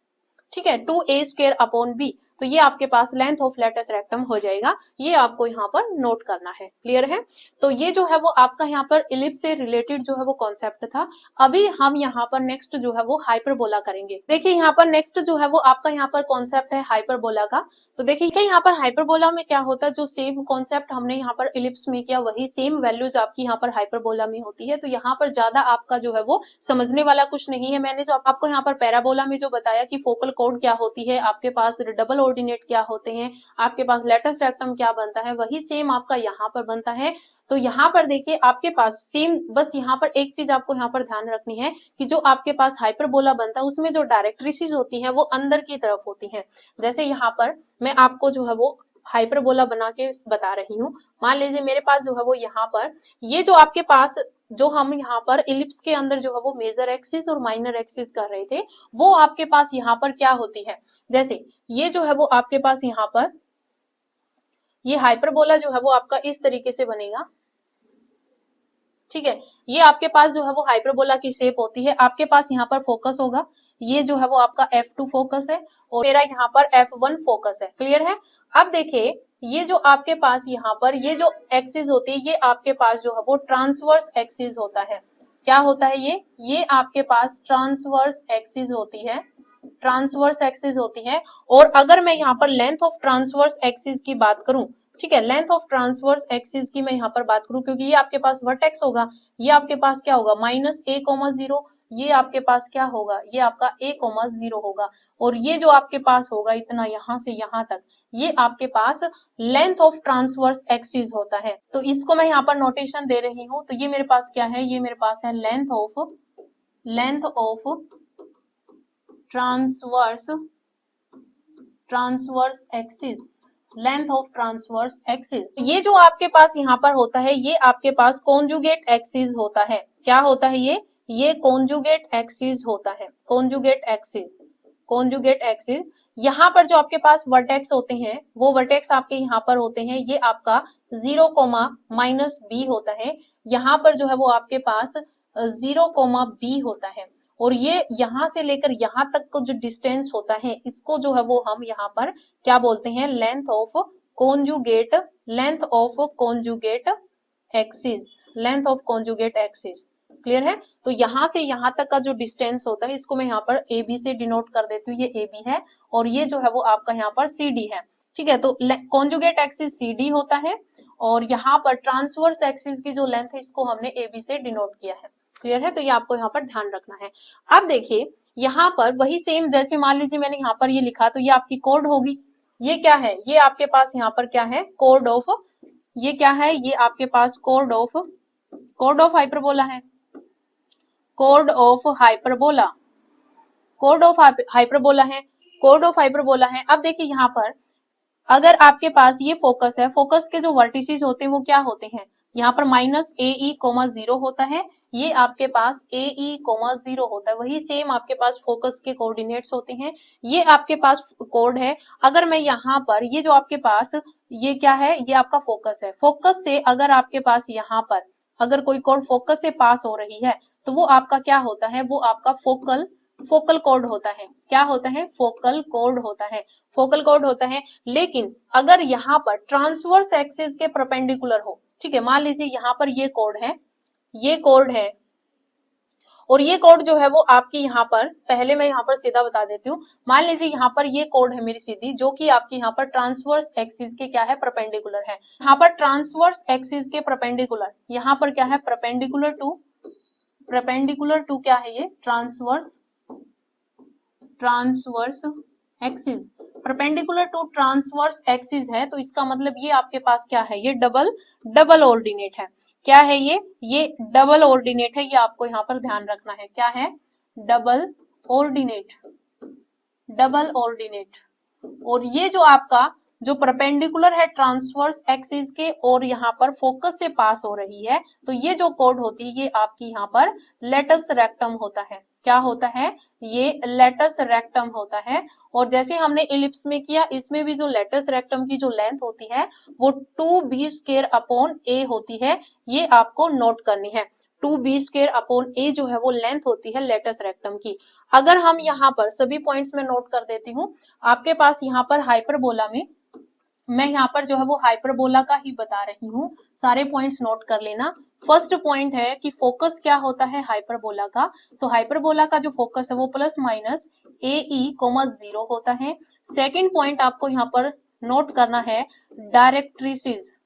ठीक है, 2a स्क्वायर अपॉन b। तो ये आपके पास लेंथ ऑफ लेटस रेक्टम हो जाएगा। ये आपको यहाँ पर नोट करना है, क्लियर है। तो ये जो है वो आपका यहाँ पर इलिप्स से रिलेटेड जो है वो कॉन्सेप्ट था। अभी हम यहाँ पर नेक्स्ट जो है वो हाइपरबोला करेंगे। देखिए यहाँ पर नेक्स्ट जो है वो आपका यहाँ पर कॉन्सेप्ट है हाइपरबोला का। तो देखिए यहाँ पर हाइपरबोला में क्या होता है, जो सेम कॉन्सेप्ट हमने यहाँ पर इलिप्स में किया वही सेम वैल्यूज आपकी यहाँ पर हाइपरबोला में होती है। तो यहाँ पर ज्यादा आपका जो है वो समझने वाला कुछ नहीं है। मैंने जो आपको यहाँ पर पैराबोला में जो बताया कि फोकल कोड क्या होती है, आपके पास डबल ऑर्डिनेट क्या होते हैं, आपके पास लेटेस्ट रेक्टम क्या बनता है, वही सेम आपका यहाँ पर बनता है। तो यहाँ पर देखिए आपके पास सेम, बस यहाँ पर एक चीज आपको यहाँ पर ध्यान रखनी है कि जो आपके पास हाइपरबोला बनता है उसमें जो डायरेक्ट्रिसेस होती है वो अंदर की तरफ होती है। जैसे यहाँ पर मैं आपको जो है वो हाइपरबोला बना के बता रही हूँ। मान लीजिए मेरे पास जो है वो यहाँ पर ये जो आपके पास जो हम यहाँ पर इलिप्स के अंदर जो है वो मेजर एक्सिस और माइनर एक्सिस कर रहे थे, वो आपके पास यहाँ पर क्या होती है, जैसे ये जो है वो आपके पास यहाँ पर ये हाइपरबोला जो है वो आपका इस तरीके से बनेगा, ठीक है। ये आपके पास जो है वो हाइपरबोला की शेप होती है, आपके पास यहाँ पर फोकस होगा, ये जो है वो आपका F2 फोकस है और मेरा यहाँ पर F1 फोकस है। क्लियर है। अब देखिए ये जो आपके पास यहाँ पर ये जो एक्सिस होती है ये आपके पास जो है वो ट्रांसवर्स एक्सिस होता है। क्या होता है ये आपके पास ट्रांसवर्स एक्सिस होती है, ट्रांसवर्स एक्सिस होती है। और अगर मैं यहाँ पर लेंथ ऑफ ट्रांसवर्स एक्सिस की बात करूं, ठीक है, लेंथ ऑफ ट्रांसवर्स एक्सिस की मैं यहाँ पर बात करूं, क्योंकि ये आपके पास वर्टेक्स होगा, ये आपके पास क्या होगा -a,0, ये आपके पास क्या होगा, ये आपका a,0 होगा। और ये जो आपके पास होगा इतना यहाँ से यहाँ तक, ये आपके पास लेंथ ऑफ ट्रांसवर्स एक्सिस होता है। तो इसको मैं यहाँ पर नोटेशन दे रही हूँ। तो ये मेरे पास क्या है, ये मेरे पास है length of transverse axis, length of transverse axis. ये जो आपके पास यहाँ पर होता है ये आपके पास कॉन्जुगेट एक्सिस होता है। क्या होता है ये कॉन्जुगेट एक्सिस होता है, कॉन्जुगेट एक्सिस। यहाँ पर जो आपके पास वर्टेक्स होते हैं वो वर्टेक्स आपके यहाँ पर होते हैं, ये आपका 0,-b होता है। यहाँ पर जो है वो आपके पास 0,b होता है। और ये यहाँ से लेकर यहाँ तक को जो डिस्टेंस होता है इसको जो है वो हम यहाँ पर क्या बोलते हैं, length of conjugate axis. Clear है। तो यहाँ से यहाँ तक का जो डिस्टेंस होता है इसको मैं यहाँ पर ए बी से डिनोट कर देती हूँ, ये ए बी है और ये जो है वो आपका यहाँ पर सी डी है। ठीक है, तो कॉन्जुगेट एक्सिस सी डी होता है और यहाँ पर ट्रांसवर्स एक्सिस की जो लेंथ है इसको हमने ए बी से डिनोट किया है। क्लियर है। तो ये आपको यहाँ पर ध्यान रखना है। अब देखिए यहाँ पर वही सेम, जैसे मान लीजिए मैंने यहाँ पर ये लिखा तो ये आपकी कोड होगी। ये क्या है, ये आपके पास यहाँ पर क्या है, कोड ऑफ, ये क्या है, ये आपके पास कोड ऑफ हाइपरबोला है, कोड ऑफ हाइपरबोला है। अब देखिए यहाँ पर अगर आपके पास ये फोकस है, फोकस के जो वर्टिसेस होते हैं वो क्या होते हैं, यहाँ पर -AE,0 होता है, ये आपके पास AE,0 होता है। वही सेम आपके पास फोकस के कोऑर्डिनेट्स होते हैं, ये आपके पास कोड है। अगर मैं यहाँ पर ये जो आपके पास ये क्या है, ये आपका फोकस है, फोकस से अगर आपके पास यहाँ पर अगर कोई कोड फोकस से पास हो रही है तो वो आपका क्या होता है, वो आपका फोकल कोड होता है। क्या होता है, फोकल कोड होता है। लेकिन अगर यहाँ पर ट्रांसवर्स एक्सिस के परपेंडिकुलर हो, ठीक है, मान लीजिए यहाँ पर ये कोड है और ये कोड जो है वो आपकी यहाँ पर, पहले मैं यहाँ पर सीधा बता देती हूँ, मान लीजिए यहाँ पर ये कोड है मेरी सीधी, जो कि आपकी यहाँ पर ट्रांसवर्स एक्सिस के क्या है, परपेंडिकुलर है। यहाँ पर ट्रांसवर्स एक्सिस के परपेंडिकुलर, यहाँ पर क्या है, परपेंडिकुलर टू क्या है, ये transverse axis, perpendicular to transverse axis है। तो इसका मतलब ये आपके पास क्या है, ये डबल ऑर्डिनेट है। क्या है ये डबल ऑर्डिनेट है, ये आपको यहाँ पर ध्यान रखना है। क्या है, डबल ऑर्डिनेट। और ये जो आपका जो परपेंडिकुलर है ट्रांसवर्स एक्सिस के और यहाँ पर फोकस से पास हो रही है, तो ये जो कोड होती है ये आपकी यहाँ पर लेटस रेक्टम होता है। क्या होता है, ये लेटस रेक्टम होता है। और जैसे हमने इलिप्स में किया, इसमें भी जो लेटस रेक्टम की जो लेंथ होती है वो 2b² होती है, ये आपको नोट करनी है। 2b² जो है वो लेंथ होती है लेटस रेक्टम की। अगर हम यहाँ पर सभी पॉइंट्स में नोट कर देती हूँ, आपके पास यहाँ पर हाइपरबोला में, मैं यहाँ पर जो है वो हाइपरबोला का ही बता रही हूँ, सारे पॉइंट्स नोट कर लेना। फर्स्ट पॉइंट है कि फोकस क्या होता है हाइपरबोला का, तो हाइपरबोला का जो फोकस है वो +-AE,0 होता है। सेकंड पॉइंट आपको यहाँ पर नोट करना है डायरेक्ट्रिसेस।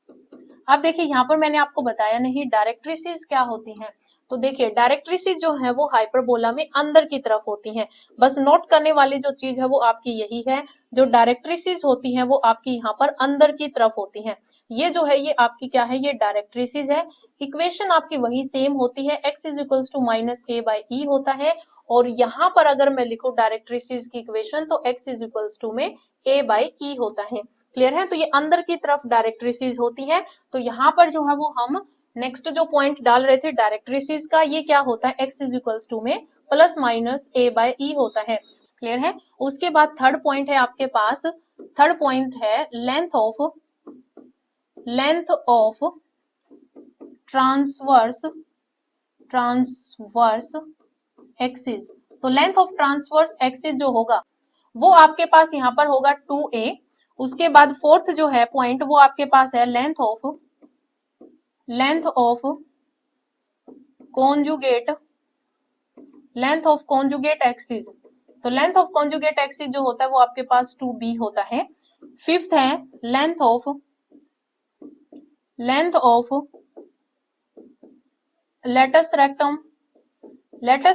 अब देखिए यहाँ पर मैंने आपको बताया नहीं डायरेक्ट्रिसेस क्या होती हैं, तो देखिए डायरेक्ट्रिसेस जो है वो हाइपरबोला में अंदर की तरफ होती हैं। बस नोट करने वाली जो चीज है वो आपकी यही है, जो डायरेक्ट्रिसेस होती हैं वो आपकी यहाँ पर अंदर की तरफ होती हैं। ये जो है ये आपकी क्या है, ये डायरेक्ट्रिसेस है। इक्वेशन आपकी वही सेम होती है, x is equals to minus a by e होता है। और यहाँ पर अगर मैं लिखूं डायरेक्ट्रिसेस की इक्वेशन तो x इज इक्वल्स टू में ए बाई ई होता है। क्लियर है? तो ये अंदर की तरफ डायरेक्ट्रिसेस होती है। तो यहाँ पर जो है वो हम नेक्स्ट जो पॉइंट डाल रहे थे डायरेक्ट्रिसेस का, ये क्या होता है, x इज इक्वल्स टू में plus minus a by e होता है। क्लियर है? उसके बाद थर्ड पॉइंट है आपके पास, थर्ड पॉइंट है लेंथ ऑफ ट्रांसवर्स एक्सिस। तो लेंथ ऑफ ट्रांसवर्स एक्सिस जो होगा वो आपके पास यहाँ पर होगा 2a। उसके बाद फोर्थ जो है पॉइंट वो आपके पास है लेंथ ऑफ कॉन्जुगेट एक्सिस। तो लेंथ ऑफ कॉन्जुगेट एक्सिस जो होता है वो आपके पास 2b होता है। फिफ्थ है लेंथ ऑफ लेटस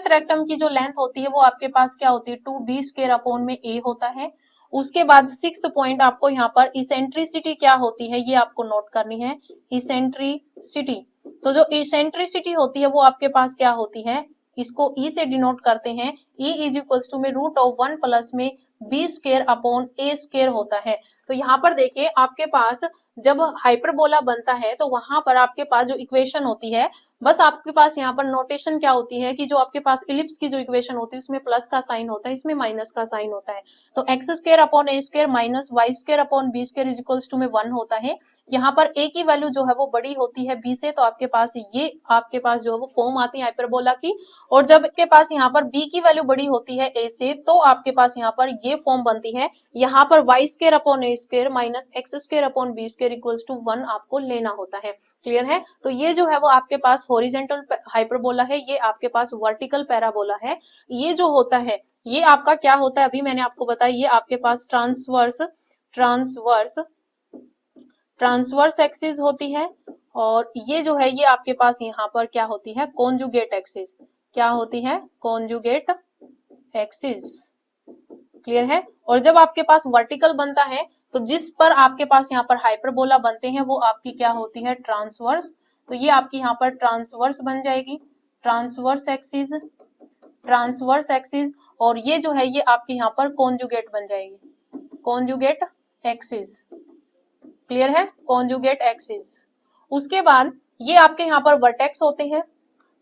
रेक्टम की जो लेंथ होती है वो आपके पास क्या होती है, 2b स्क्वायर अपॉन में a होता है। उसके बाद सिक्स्थ पॉइंट आपको यहाँ पर इसेंट्रिसिटी क्या होती है ये आपको नोट करनी है, इसेंट्रिसिटी। तो जो इसेंट्रिसिटी होती है वो आपके पास क्या होती है, इसको e से डिनोट करते हैं, e इज इक्वल्स टू में रूट ऑफ 1 प्लस में b square upon a square होता है। तो यहाँ पर देखिए आपके पास जब हाइपरबोला बनता है तो वहां पर आपके पास जो इक्वेशन होती है, बस आपके पास यहाँ पर नोटेशन क्या होती है कि जो आपके पास इलिप्स की जो इक्वेशन होती है उसमें प्लस का साइन होता है, इसमें माइनस का साइन होता है। तो x square upon a square minus y square upon b square is equals to में 1 होता है। यहाँ पर a की वैल्यू जो है वो बड़ी होती है b से, तो आपके पास ये आपके पास जो है वो फॉर्म आती है हाइपरबोला की। और जब आपके पास यहाँ पर b की वैल्यू बड़ी होती है a से, तो आपके पास यहाँ पर ये फॉर्म बनती है, यहाँ पर y square upon a square minus x square upon b square equals to 1 आपको लेना होता है। क्लियर है? तो ये जो है वो आपके पास हॉरिजॉन्टल हाइपरबोला है, ये आपके पास वर्टिकल पैराबोला है। ये जो होता है ये आपका क्या होता है, अभी मैंने आपको बताया, ये आपके पास ट्रांसवर्स एक्सिस होती है। और ये जो है ये आपके पास यहाँ पर क्या होती है, कॉन्जुगेट एक्सिस। क्या होती है? Conjugate axis. क्लियर है? और जब आपके पास वर्टिकल बनता है तो जिस पर आपके पास यहाँ पर हाइपरबोला बनते हैं वो आपकी क्या होती है, ट्रांसवर्स। तो ये आपकी यहाँ पर ट्रांसवर्स बन जाएगी, ट्रांसवर्स एक्सिस। और ये जो है ये आपके यहाँ पर कॉन्जुगेट बन जाएगी, कॉन्जुगेट एक्सिस। क्लियर है? Conjugate axis. उसके बाद ये आपके यहाँ पर वर्टेक्स होते हैं,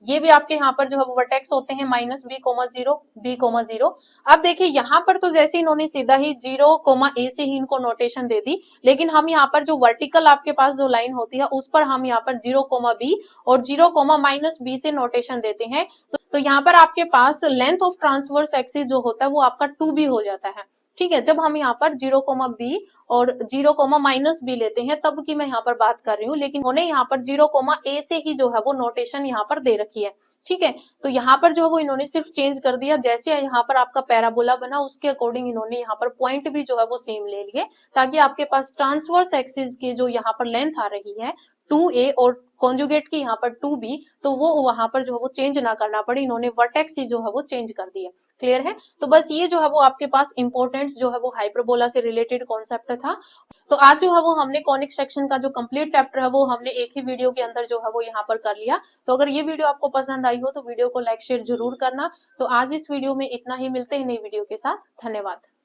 ये भी आपके यहाँ पर जो है वो वर्टेक्स होते हैं माइनस b,0। अब देखिए यहाँ पर तो जैसे इन्होंने सीधा ही 0,a से ही इनको नोटेशन दे दी, लेकिन हम यहाँ पर जो वर्टिकल आपके पास जो लाइन होती है उस पर हम यहाँ पर 0,b और 0,-b से नोटेशन देते हैं। तो यहाँ पर आपके पास लेंथ ऑफ ट्रांसवर्स एक्सिस जो होता है वो आपका 2b हो जाता है। ठीक है, जब हम यहाँ पर 0,b और 0,-b लेते हैं तब की मैं यहाँ पर बात कर रही हूँ, लेकिन उन्हें यहाँ पर 0,a से ही जो है वो नोटेशन यहाँ पर दे रखी है। ठीक है, तो यहाँ पर जो है वो इन्होंने सिर्फ चेंज कर दिया, जैसे यहाँ पर आपका पैराबोला बना उसके अकॉर्डिंग इन्होंने यहाँ पर पॉइंट भी जो है वो सेम ले लिए, ताकि आपके पास ट्रांसवर्स एक्सिस की जो यहाँ पर लेंथ आ रही है 2a और कॉन्जुगेट की यहाँ पर 2b, तो वो वहां पर जो है वो चेंज ना करना पड़े, इन्होंने वर्टेक्स ही जो है वो चेंज कर दिया। क्लियर है? तो बस ये जो है वो आपके पास इंपॉर्टेंट जो है वो हाइपरबोला से रिलेटेड कॉन्सेप्ट था। तो आज जो है वो हमने कॉनिक सेक्शन का जो कंप्लीट चैप्टर है वो हमने एक ही वीडियो के अंदर जो है वो यहाँ पर कर लिया। तो अगर ये वीडियो आपको पसंद आई हो तो वीडियो को लाइक शेयर जरूर करना। तो आज इस वीडियो में इतना ही, मिलते हैं नई वीडियो के साथ। धन्यवाद।